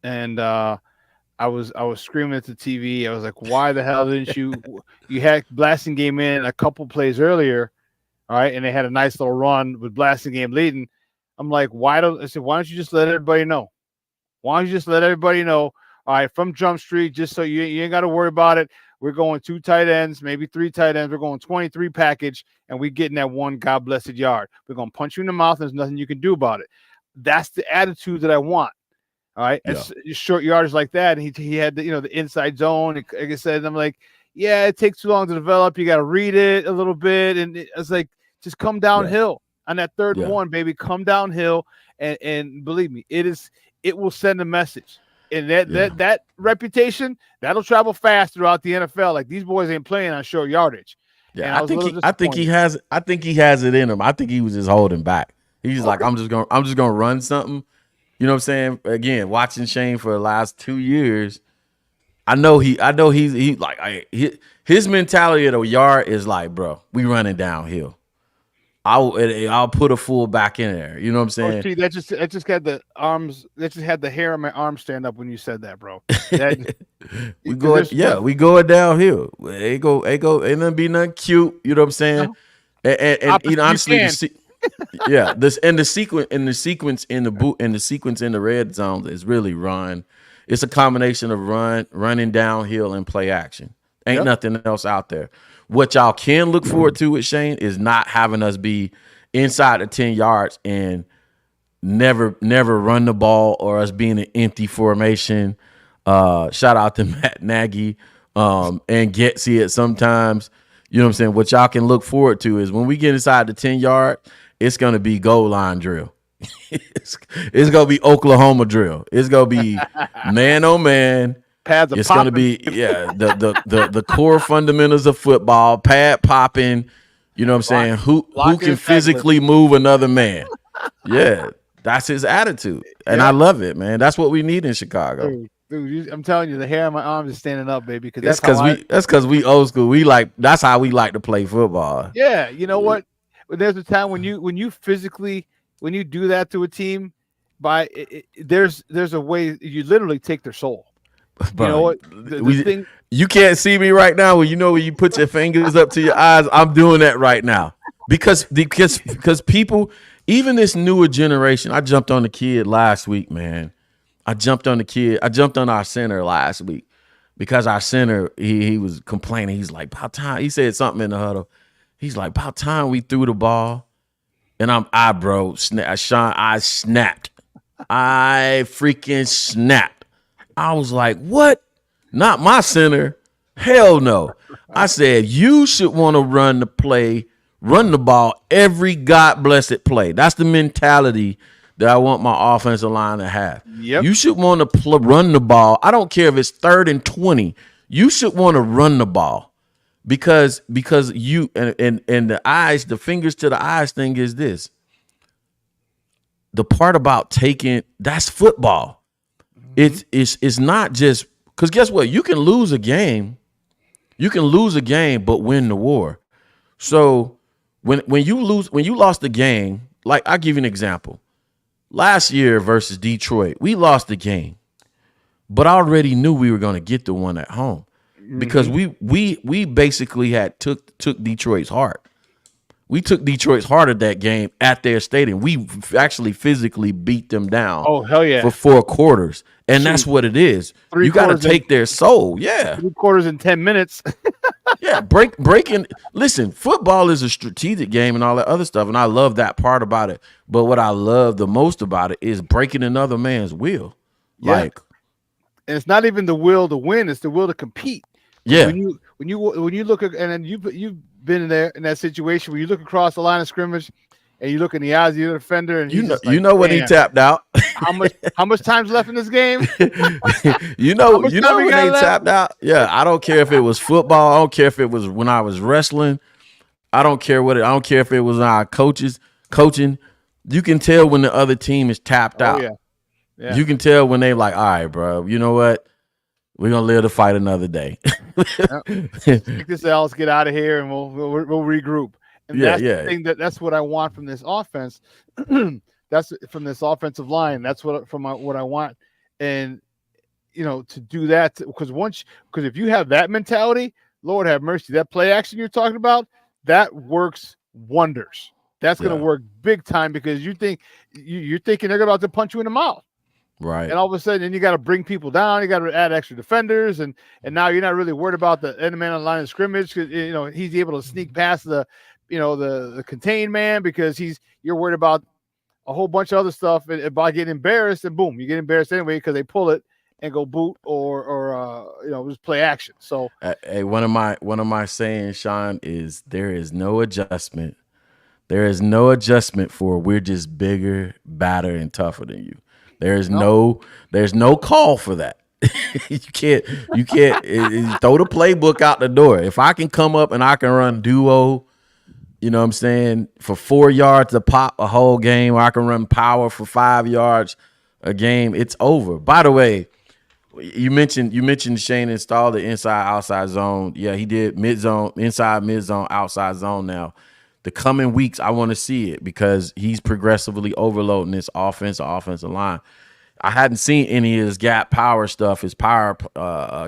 and I was screaming at the TV. I was like, "Why the hell didn't you? You had Blasting Game in a couple plays earlier, all right, and they had a nice little run with Blasting Game leading." I'm like, "Why don't you just let everybody know? Why don't you just let everybody know? All right, from Jump Street, just so you ain't got to worry about it. We're going 2 tight ends, maybe 3 tight ends. We're going 23 package, and we getting that 1 God blessed yard. We're gonna punch you in the mouth. There's nothing you can do about it." That's the attitude that I want. All right, Yeah. It's short yardage like that, and he had the inside zone. Like I said, I'm like, yeah, it takes too long to develop. You got to read it a little bit, and it's like, just come downhill on that 3rd and 1, baby. Come downhill, and believe me, it will send a message. And that reputation, that'll travel fast throughout the NFL. Like, these boys ain't playing on short yardage. Yeah, I think he has it in him. I think he was just holding back. He's like, I'm just gonna run something. You know what I'm saying? Again, watching Shane for the last 2 years, I know he's like, his mentality at a yard is like, bro, we running downhill. I'll put a full back in there. You know what I'm saying? Oh, gee, that just had the arms. That just had the hair on my arm stand up when you said that, bro. we going downhill. It go, and then be nothing cute. You know what I'm saying? No. And you know, honestly, yeah. The sequence in the red zone is really run. It's a combination of running downhill and play action. Ain't nothing else out there. What y'all can look forward to with Shane is not having us be inside the 10 yards and never run the ball, or us being an empty formation. Shout out to Matt Nagy and Getsy at sometimes. You know what I'm saying? What y'all can look forward to is when we get inside the 10-yard, it's going to be goal line drill. It's going to be Oklahoma drill. It's going to be man on man. Pads it's going to be the core fundamentals of football, pad popping. You know what I'm saying? Who can physically move another man? Yeah, that's his attitude, and I love it, man. That's what we need in Chicago. Dude, I'm telling you, the hair on my arms is standing up, baby. That's because we old school. That's how we like to play football. Yeah, you know what? There's a time when you physically do that to a team, there's a way you literally take their soul. Bro, you know what? You can't see me right now. When you put your fingers up to your eyes, I'm doing that right now because people, even this newer generation. I jumped on the kid last week, man. I jumped on our center last week because our center, he was complaining. He's like, about time. He said something in the huddle. He's like, about time we threw the ball. And Shawn, I snapped. I freaking snapped. I was like, what? Not my center. Hell no. I said, you should want to run the ball every God blessed play. That's the mentality that I want my offensive line to have. Yep. You should want to run the ball. I don't care if it's 3rd and 20. You should want to run the ball because you and the eyes, the fingers to the eyes thing is this. The part about that's football. It's not just because guess what? You can lose a game. But win the war. So when you lost the game, like I'll give you an example. Last year versus Detroit, we lost the game, but I already knew we were going to get the one at home because we basically took Detroit's heart. We took Detroit's heart at that game at their stadium. We actually physically beat them down. Oh hell yeah! For 4 quarters, and that's what it is. You got to take their soul. Yeah, 3 quarters in 10 minutes. Yeah, breaking. Listen, football is a strategic game and all that other stuff, and I love that part about it. But what I love the most about it is breaking another man's will. Yeah. Like, and it's not even the will to win; it's the will to compete. Yeah. When you look at, and then you've been in that situation where you look across the line of scrimmage and you look in the eyes of your defender, and you know when he tapped out. how much time's left in this game? you know when they tapped out. Yeah, I don't care if it was football. I don't care if it was when I was wrestling. I don't care I don't care if it was our coaching. You can tell when the other team is tapped out. Yeah. You can tell when they like, all right, bro. You know what? We're gonna live to fight another day. Take this out, let's get out of here, and we'll regroup. And that's the thing that's what I want from this offense. That's from this offensive line. That's what I want. And to do that, because if you have that mentality, Lord have mercy, that play action you're talking about, that works wonders. That's going to work big time because you're thinking they're about to punch you in the mouth. Right. And all of a sudden, then you got to bring people down. You got to add extra defenders, and now you're not really worried about the end man on the line of scrimmage because he's able to sneak past the contained man because you're worried about a whole bunch of other stuff and by getting embarrassed, and boom, you get embarrassed anyway because they pull it and go boot or just play action. So hey, one of my sayings, Shawn, is there is no adjustment. There is no adjustment for we're just bigger, badder, and tougher than you. There's no call for that. You can't throw the playbook out the door. If I can come up and I can run duo, you know what I'm saying, for 4 yards a pop a whole game, or I can run power for 5 yards a game, it's over. By the way, you mentioned Shane installed the inside outside zone. Yeah, he did mid zone, inside mid zone, outside zone now. The coming weeks, I want to see it because he's progressively overloading this offensive line. I hadn't seen any of his gap power stuff, his power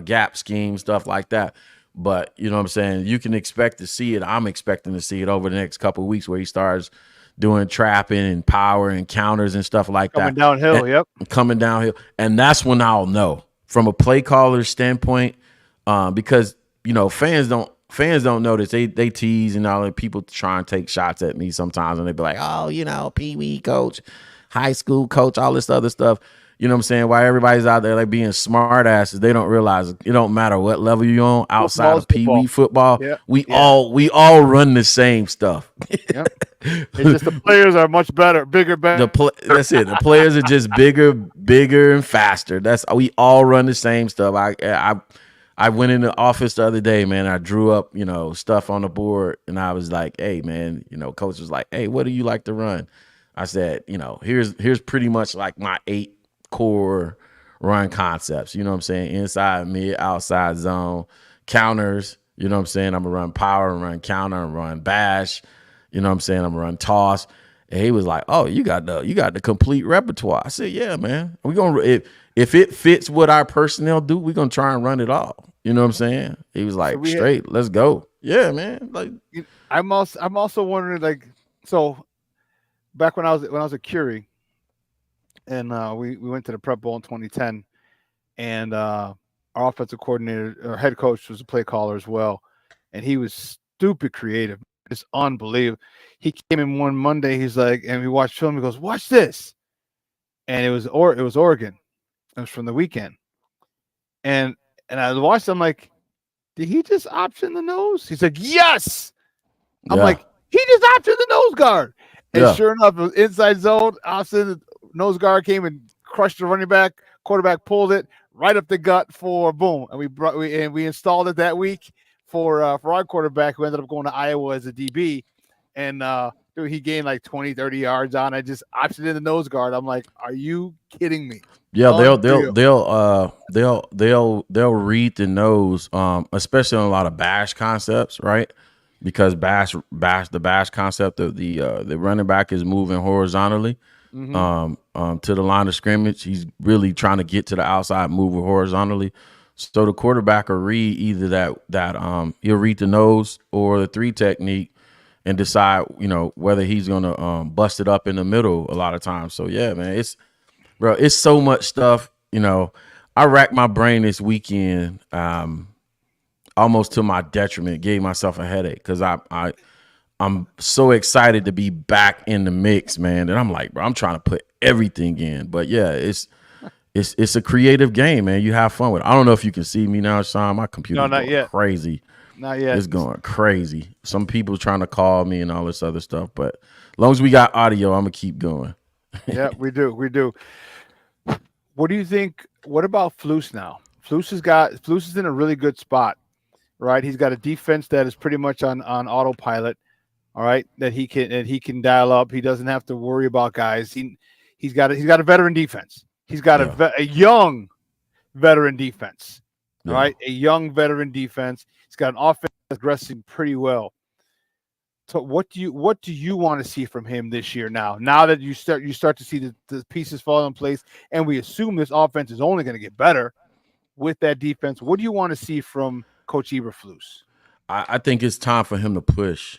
gap scheme, stuff like that. But, you know what I'm saying, you can expect to see it. I'm expecting to see it over the next couple of weeks where he starts doing trapping and power and counters and stuff like coming that. Downhill, Coming downhill. And that's when I'll know from a play caller's standpoint because, fans fans don't notice. They tease and all, and people try and take shots at me sometimes, and they be like, oh, Pee Wee coach, high school coach, all this other stuff. You know what I'm saying? While everybody's out there like being smart asses, they don't realize it don't matter what level you're on outside of Pee Wee football. Yeah. We all run the same stuff. Yep. It's just the players are much better, bigger, better. That's it. The players are just bigger and faster. We all run the same stuff. I went in the office the other day, man. I drew up, stuff on the board, and I was like, hey, man, coach was like, hey, what do you like to run? I said, here's pretty much like my 8 core run concepts. You know what I'm saying? Inside, mid, outside zone, counters. You know what I'm saying? I'm gonna run power and run counter and run bash. You know what I'm saying? I'm gonna run toss. And he was like, "Oh, you got the complete repertoire." I said, "Yeah, man. We're gonna if it fits what our personnel do, we're gonna try and run it all." You know what I'm saying? He was like, "Straight, let's go." Yeah, man. Like, I'm also wondering, like, so back when I was at Curie, and we went to the Prep Bowl in 2010, and our offensive coordinator, or head coach, was a play caller as well, and he was stupid creative. It's unbelievable. He came in one Monday. He's like, and we watched film. He goes, "Watch this," and it was Oregon. It was from the weekend, and I watched. I'm like, did he just option the nose? He's like, yes. I'm like, he just optioned the nose guard, and sure enough, it was inside zone. Option the nose guard came and crushed the running back. Quarterback pulled it right up the gut for boom, and we installed it that week for our quarterback, who ended up going to Iowa as a DB, and dude, he gained like 20, 30 yards on. I just optioned in the nose guard. I'm like, are you kidding me? Yeah, they'll read the nose, especially on a lot of bash concepts, right? Because the bash concept of the running back is moving horizontally to the line of scrimmage. He's really trying to get to the outside, moving horizontally. So the quarterback will read either that he'll read the nose or the 3 technique and decide, whether he's gonna bust it up in the middle a lot of times. So yeah, man, it's so much stuff. I racked my brain this weekend, almost to my detriment, gave myself a headache because I'm so excited to be back in the mix, man. And I'm like, bro, I'm trying to put everything in. But yeah, it's a creative game, man. You have fun with it. I don't know if you can see me now, Shawn. My computer's going crazy. Not yet. It's going crazy. Some people trying to call me and all this other stuff. But as long as we got audio, I'm going to keep going. Yeah, we do. What do you think? What about Flus now? Flus is in a really good spot, right? He's got a defense that is pretty much on autopilot, all right, that he can dial up. He doesn't have to worry about guys. He's got a veteran defense. He's got a young veteran defense, all right? A young veteran defense. He's got an offense that's progressing pretty well. So what do you want to see from him this year now? Now that you start to see the pieces fall in place, and we assume this offense is only going to get better with that defense. What do you want to see from Coach Eberflus? I think it's time for him to push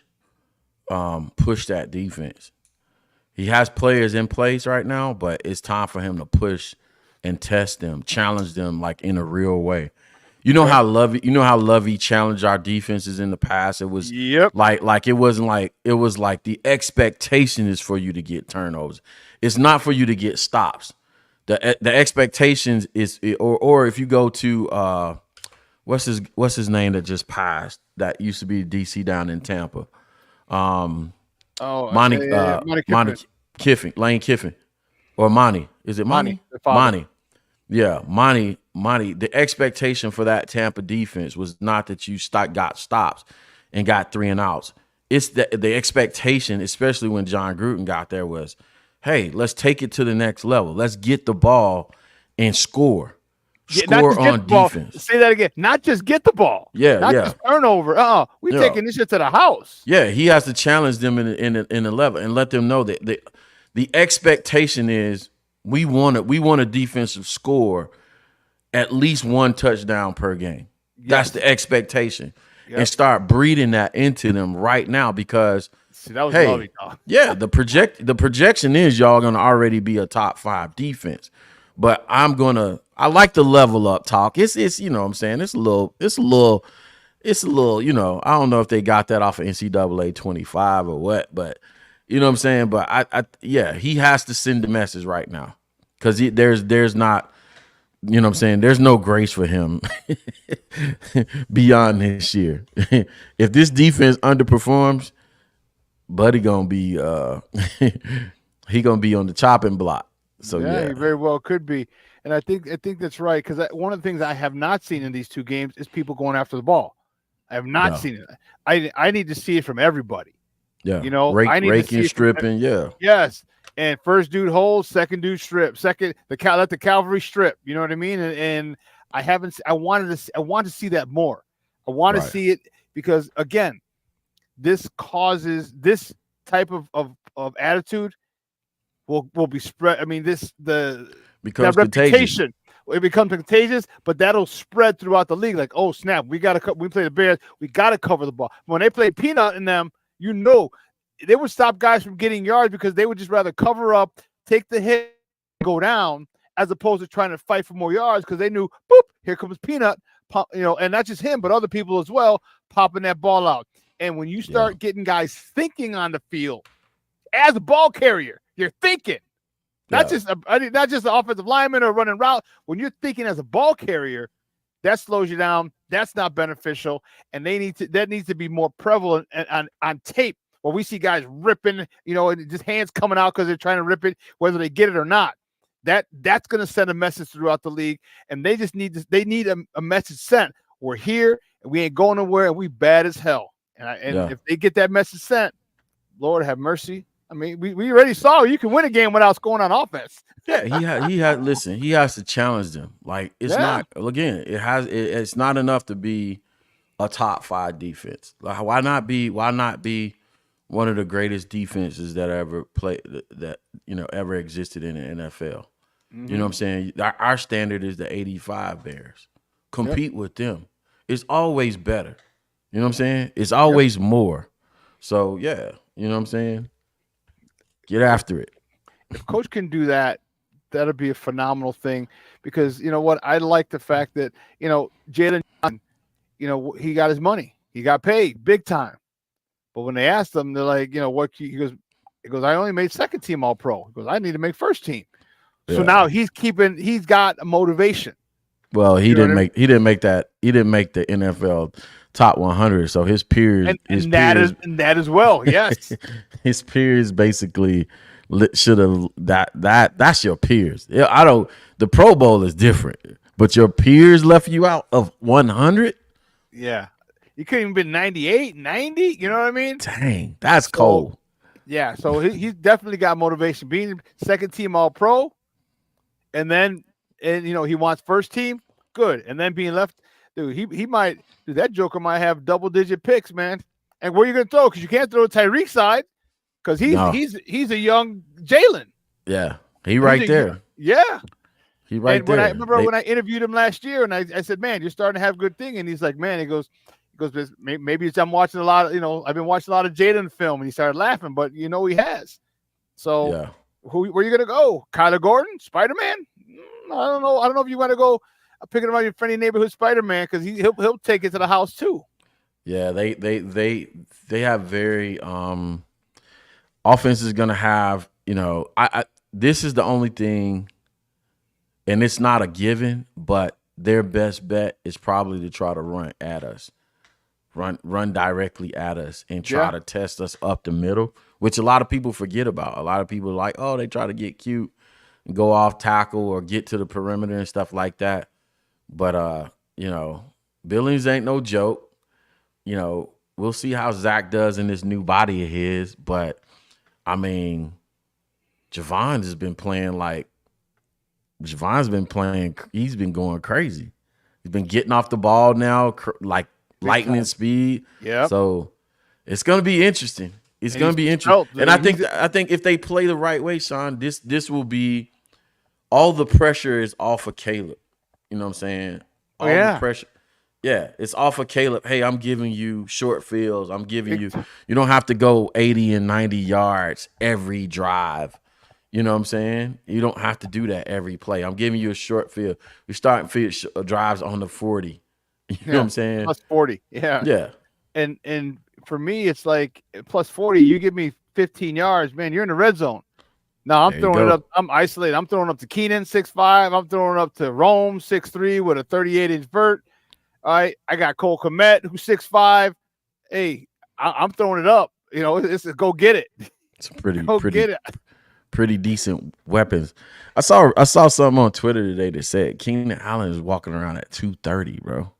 that defense. He has players in place right now, but it's time for him to push and test them, challenge them like in a real way. You know how Lovey challenged our defenses in the past. It was like it wasn't like it was like the expectation is for you to get turnovers. It's not for you to get stops. The expectations is or if you go to what's his name that just passed that used to be DC down in Tampa. Monty Kiffin, Lane Kiffin, or Monty. Is it Monty? Monty. Yeah, Monty. The expectation for that Tampa defense was not that you got stops and got 3 and outs. It's the expectation, especially when John Gruden got there, was, hey, let's take it to the next level. Let's get the ball and score. Score on defense. Say that again. Not just get the ball. Not just turnover. We're taking this shit to the house. Yeah, he has to challenge them in the level and let them know that the expectation is we want a defensive score at least 1 touchdown per game. Yes. That's the expectation. Yep. And start breeding that into them right now because that was lovely talk. Yeah, the projection is y'all gonna already be a top 5 defense. But I like the level up talk. It's you know what I'm saying, it's a little it's a little, I don't know if they got that off of NCAA 25 or what, but you know what I'm saying? But yeah, he has to send the message right now because there's not, you know what I'm saying? There's no grace for him beyond this year. If this defense underperforms, Buddy gonna be he gonna be on the chopping block. So yeah, he very well could be. And I think that's right, because one of the things I have not seen in these two games is people going after the ball. I have not seen it. I need to see it from everybody. Yeah, I need raking, to see stripping. Yeah, yes. And first dude holds, second dude strip, let the cavalry strip. You know what I mean? And I want to see that more. I want to see it because again, this causes this type of attitude will be spread. I mean, that reputation. It becomes contagious, but that'll spread throughout the league. Like, oh snap, we play the Bears, we gotta cover the ball. When they play Peanut in them, they would stop guys from getting yards because they would just rather cover up, take the hit, go down, as opposed to trying to fight for more yards because they knew, boop, here comes Peanut, and not just him, but other people as well, popping that ball out. And when you start getting guys thinking on the field as a ball carrier, you're thinking. Not just the offensive lineman or running route. When you're thinking as a ball carrier, that slows you down. That's not beneficial, and that needs to be more prevalent on tape, where we see guys ripping, and just hands coming out because they're trying to rip it, whether they get it or not. That's going to send a message throughout the league, and they just need a message sent. We're here, and we ain't going nowhere, and we bad as hell. And if they get that message sent, Lord have mercy. I mean, we already saw you can win a game without scoring on offense. Yeah, he has to challenge them. Like it's not it's not enough to be a top 5 defense. Like why not be one of the greatest defenses that ever played that ever existed in the NFL? Mm-hmm. You know what I'm saying? Our standard is the 85 Bears. Compete with them. It's always better. You know what I'm saying? It's always more. So yeah, you know what I'm saying? Get after it. If Coach can do that, that'll be a phenomenal thing. Because you know what? I like the fact that Jalen, he got his money. He got paid big time. But when they asked him, they're like, what? He goes, I only made second team All Pro. He goes, I need to make first team. Yeah. So now he's got a motivation. Well, he didn't make the NFL top 100. So his peers, and that as well. Yes, his peers basically should have that's your peers. The Pro Bowl is different, but your peers left you out of 100. Yeah. You couldn't even been 98, 90. You know what I mean? Dang, that's cold. Yeah, so he's definitely got motivation. Being second team All Pro, and he wants first team, good. And then being left, dude, that Joker might have double-digit picks, man. And where are you going to throw? Because you can't throw Tyreek's side because he's a young Jalen. Yeah, he right there. Yeah. He right there. I remember when I interviewed him last year, and I said, man, you're starting to have a good thing. And he's like, man, he goes, maybe it's I'm watching a lot of, I've been watching a lot of Jalen film, and he started laughing, but he has. So where are you gonna go? Kyler Gordon, Spider-Man? I don't know. I don't know if you want to go picking him out your friendly neighborhood Spider-Man because he'll take it to the house too. Yeah, they have very offense is gonna have, this is the only thing, and it's not a given, but their best bet is probably to try to run at us. Run directly at us and try to test us up the middle, which a lot of people forget about. A lot of people are like, oh, they try to get cute and go off tackle or get to the perimeter and stuff like that. But, Billings ain't no joke. We'll see how Zach does in this new body of his. But, I mean, Javon's been playing. He's been going crazy. He's been getting off the ball now, like, lightning speed. Yeah. So it's gonna be interesting. It's gonna be interesting. And I think if they play the right way, Shawn, this will be all the pressure is off of Caleb. You know what I'm saying? All the pressure. Yeah, it's off of Caleb. Hey, I'm giving you short fields. I'm giving you don't have to go 80 and 90 yards every drive. You know what I'm saying? You don't have to do that every play. I'm giving you a short field. We're starting drives on the 40. You know what I'm saying? Plus 40. Yeah. Yeah. And for me, it's like plus 40. You give me 15 yards, man, you're in the red zone. Now I'm There you throwing it go. up. I'm isolated. I'm throwing up to Keenan 6'5". I'm throwing up to Rome 6'3" with a 38-inch vert. All right. I got Cole Kmet who's 6'5". Hey, I'm throwing it up. You know, it's a go get it. It's pretty Go get it. pretty decent weapons. I saw something on Twitter today that said Keenan Allen is walking around at 230, bro.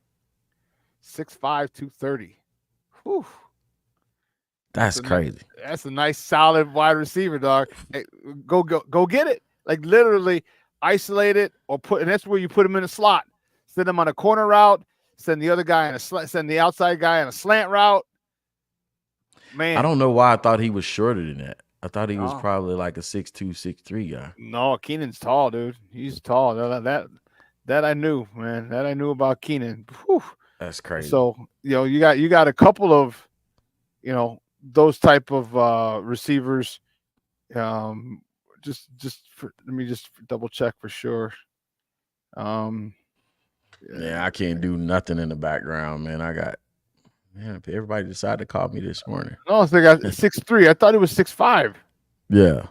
6'5", 230. Whew. That's crazy. That's a nice, solid wide receiver, dog. Hey, go get it. Like literally isolate it or put, and that's where you put him in a slot. Send him on a corner route. Send the other guy in a send the outside guy on a slant route. Man, I don't know why I thought he was shorter than that. I thought he was No. probably like a 6'2", 6'3" guy. No, Keenan's tall, dude. He's tall. That I knew, man. That I knew about Keenan. Whew. That's crazy. So you got a couple of those type of receivers. Let me just double check for sure. Yeah, I can't do nothing in the background, man. Everybody decided to call me this morning. No, so they got 6'3". I thought it was 6'5". Yeah,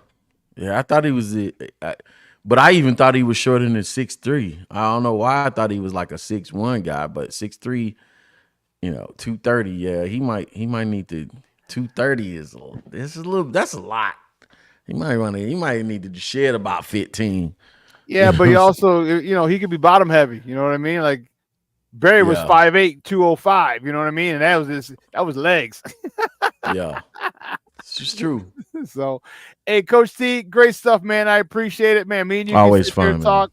I thought he was but I even thought he was shorter than 6'3". I don't know why I thought he was like a 6'1" guy, but 6'3", 230. Yeah, he might need to. 230 that's a lot. He might need to shed about 15. Yeah, but he also, he could be bottom heavy. You know what I mean? Like Barry was 5'8", 205. You know what I mean? And that was legs. Yeah, it's just true. So, hey, Coach T, great stuff, man. I appreciate it, man. Me and you always can sit here fun,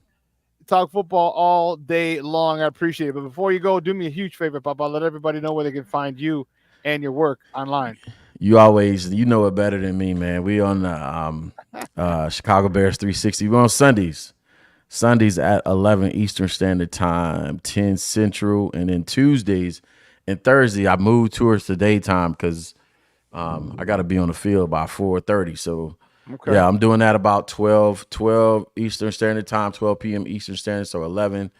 and talk football all day long. I appreciate it. But before you go, do me a huge favor, Papa. Let everybody know where they can find you and your work online. You know it better than me, man. We on the Chicago Bears 360. We're on Sundays at 11 Eastern Standard Time, 10 Central, and then Tuesdays and Thursday I moved towards the daytime because I got to be on the field by 4:30. So yeah, I'm doing that about 12 Eastern Standard Time, 12 p.m. Eastern Standard, so 11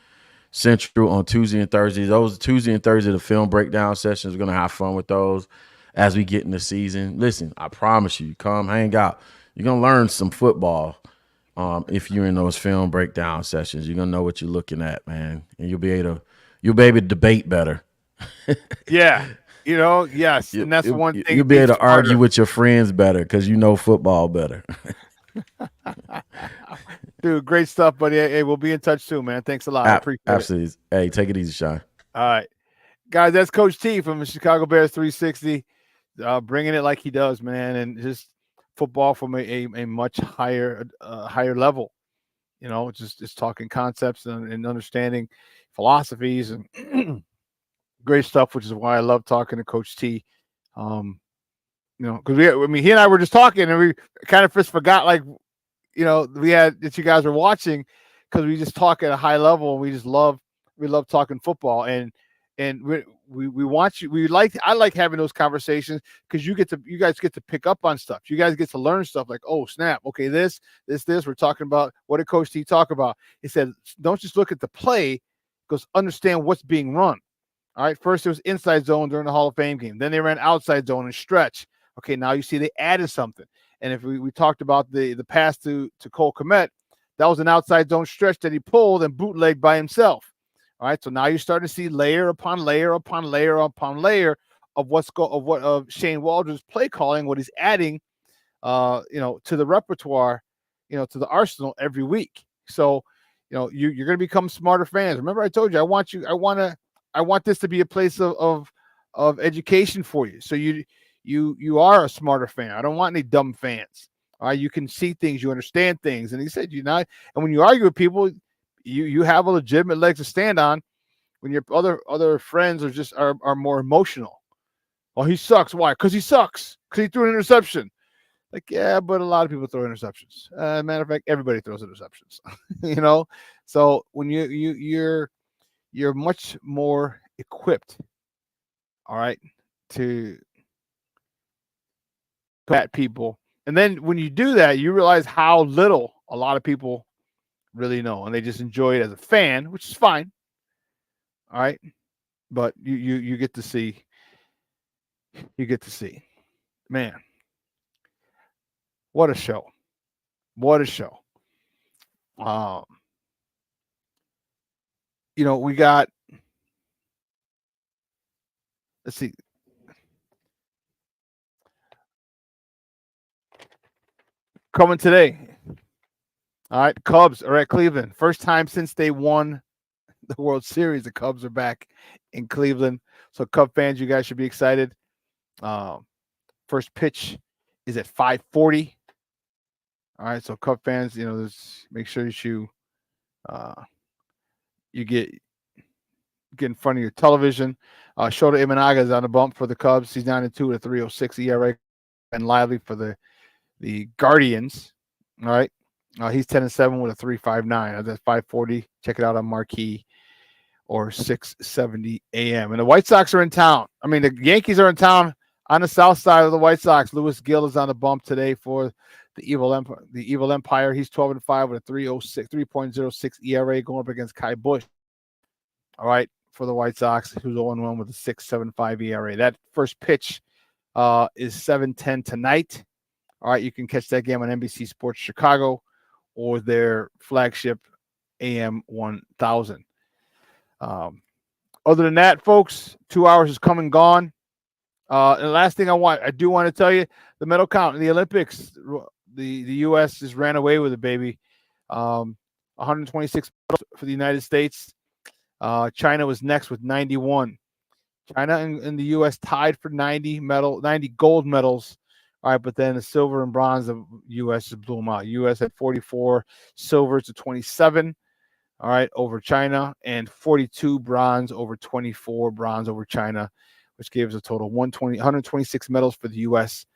Central on Tuesday and Thursday. Those Tuesday and Thursday, the film breakdown sessions. We're gonna have fun with those as we get in the season. Listen, I promise you, come hang out. You're gonna learn some football. If you're in those film breakdown sessions, you're gonna know what you're looking at, man, and you'll be able to debate better. Yeah, yes, and that's one thing. You'll be able to argue with your friends better because you know football better. Dude, great stuff, buddy. Hey, we'll be in touch soon, man. Thanks a lot. I appreciate it. Absolutely. Hey, take it easy, Shawn. All right, guys, that's Coach T from the Chicago Bears 360, bringing it like he does, man, and just football from a much higher level. Just talking concepts and understanding philosophies and great stuff, which is why I love talking to Coach T. Because he and I were just talking, and we kind of just forgot, like, we had that you guys are watching, because we just talk at a high level, and we love talking football, and we want you. I like having those conversations because you guys get to pick up on stuff. You guys get to learn stuff like, oh snap, okay, this. We're talking about, what did Coach T talk about? He said, don't just look at the play, because understand what's being run. All right, first it was inside zone during the Hall of Fame game. Then they ran outside zone and stretch. Okay, now you see they added something. And if we talked about the pass to Cole Kmet, that was an outside zone stretch that he pulled and bootlegged by himself. All right, so now you're starting to see layer upon layer upon layer upon layer of Shane Waldron's play calling, what he's adding, to the repertoire, to the arsenal every week. So, you're going to become smarter fans. Remember, I told you, I want this to be a place of education for you. So you are a smarter fan. I don't want any dumb fans. All right, you can see things, you understand things. And he said, and when you argue with people, you have a legitimate leg to stand on. When your other friends are more emotional. Well, he sucks. Why? Because he sucks. Because he threw an interception. Like, yeah, but a lot of people throw interceptions. Matter of fact, everybody throws interceptions. So when you're much more equipped, all right, to combat people. And then when you do that, you realize how little a lot of people really know, and they just enjoy it as a fan, which is fine. All right. but you get to see. You get to see. Man, what a show. What a show. We got, let's see. Coming today. All right, Cubs are at Cleveland. First time since they won the World Series, the Cubs are back in Cleveland. So Cub fans, you guys should be excited. First pitch is at 5:40. All right, so Cub fans, make sure that you get in front of your television. Shota Imanaga is on the bump for the Cubs. He's 9-2 with a 3.06 ERA. And Lively for the Guardians. All right, he's 10-7 with a 3.59. That's 5:40. Check it out on Marquee or 6:70 a.m. And the White Sox are in town. I mean, the Yankees are in town on the south side of the White Sox. Lewis Gill is on the bump today for the Evil Empire. He's 12-5 with a 3.06 ERA going up against Kai Busch. All right, for the White Sox, who's 0-1 with a 6.75 ERA. That first pitch is 7:10 tonight. All right, you can catch that game on NBC Sports Chicago or their flagship AM 1000. Other than that, folks, 2 hours is come and gone. And the last thing I do want to tell you, the medal count in the Olympics, the U.S. just ran away with it, baby. 126 medals for the United States. China was next with 91. China and the U.S. tied for 90 gold medals. All right, but then the silver and bronze, the U.S. just blew them out. U.S. had 44 silvers to 27. All right, over China, and 42 bronze over 24 bronze over China, which gives a total 126 medals for the U.S.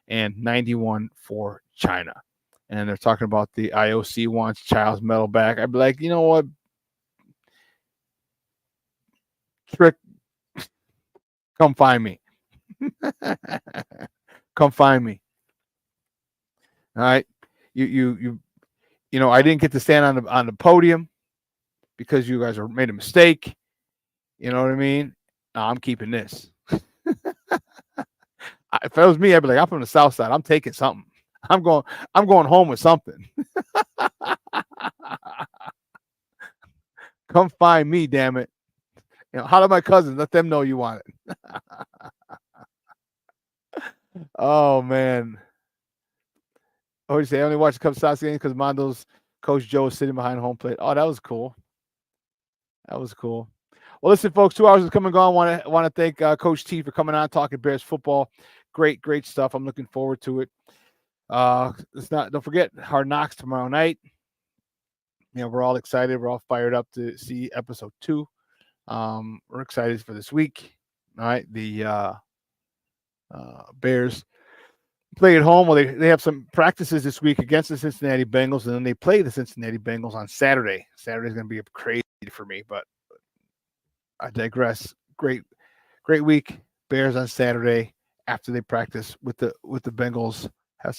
and 91 for China. And they're talking about the IOC wants Child's medal back. I'd be like, you know what? Trick, come find me. Come find me. All right. You I didn't get to stand on the podium because you guys made a mistake. You know what I mean? No, I'm keeping this. If it was me, I'd be like, I'm from the South Side. I'm taking something. I'm going home with something. Come find me, damn it. Holler at my cousins. Let them know you want it. Oh, man. Oh, you say I only watched the Cubs Sox game because Mondo's coach Joe is sitting behind home plate. Oh, that was cool. That was cool. Well, listen, folks, 2 hours is coming and gone. Want to thank Coach T for coming on, talking Bears football. Great stuff. I'm looking forward to it. Don't forget Hard Knocks tomorrow night. We're all excited. We're all fired up to see episode 2. We're excited for this week. All right, the Bears play at home. Well, they have some practices this week against the Cincinnati Bengals, and then they play the Cincinnati Bengals on Saturday. Saturday's going to be crazy for me, but I digress. Great week. Bears on Saturday after they practice with the Bengals. Have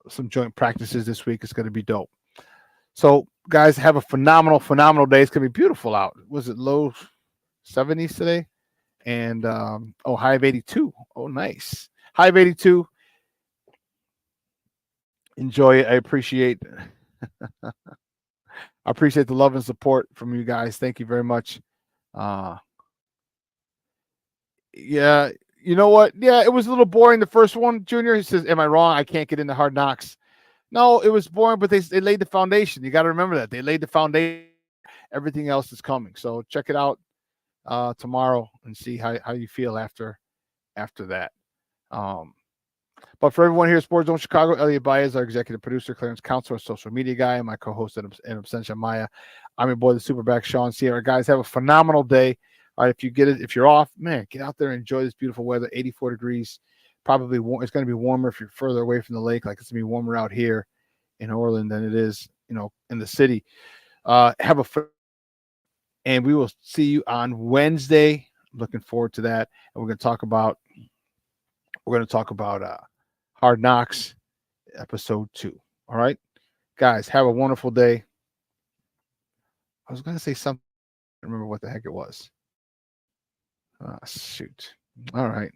some joint practices this week. It's going to be dope. So, guys, have a phenomenal day. It's going to be beautiful out. Was it low 70s today? And high of 82. Oh, nice. High of 82. Enjoy it. I appreciate the love and support from you guys. Thank you very much. Yeah, you know what? Yeah, it was a little boring. The first one, Junior, he says, am I wrong? I can't get into Hard Knocks. No, it was boring, but they laid the foundation. You got to remember that. They laid the foundation. Everything else is coming. So check it out tomorrow and see how you feel after that. But for everyone here at Sports Zone Chicago, Elliot Baez, our executive producer, Clarence Counsel, our social media guy, and my co-host, and Absentia Maya. I'm your boy, the SuperBack, Shawn Sierra. Guys, have a phenomenal day. All right, if you're off, man, get out there and enjoy this beautiful weather. 84 degrees. Probably warm. It's going to be warmer if you're further away from the lake. Like it's going to be warmer out here in Orland than it is, in the city. And we will see you on Wednesday. I'm looking forward to that. And we're going to talk about Hard Knocks episode 2. All right, guys, have a wonderful day. I was going to say something. remember what the heck it was. Shoot. All right.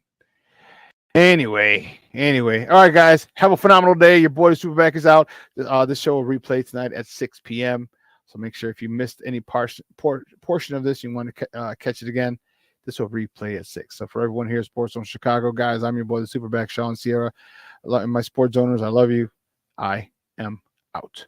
Anyway. All right, guys. Have a phenomenal day. Your boy, the SuperBack, is out. This show will replay tonight at 6 p.m. So make sure if you missed any portion of this, you want to catch it again, this will replay at 6. So for everyone here at Sports Zone Chicago, guys, I'm your boy, the SuperBack, Shawn Sierra. My sports owners, I love you. I am out.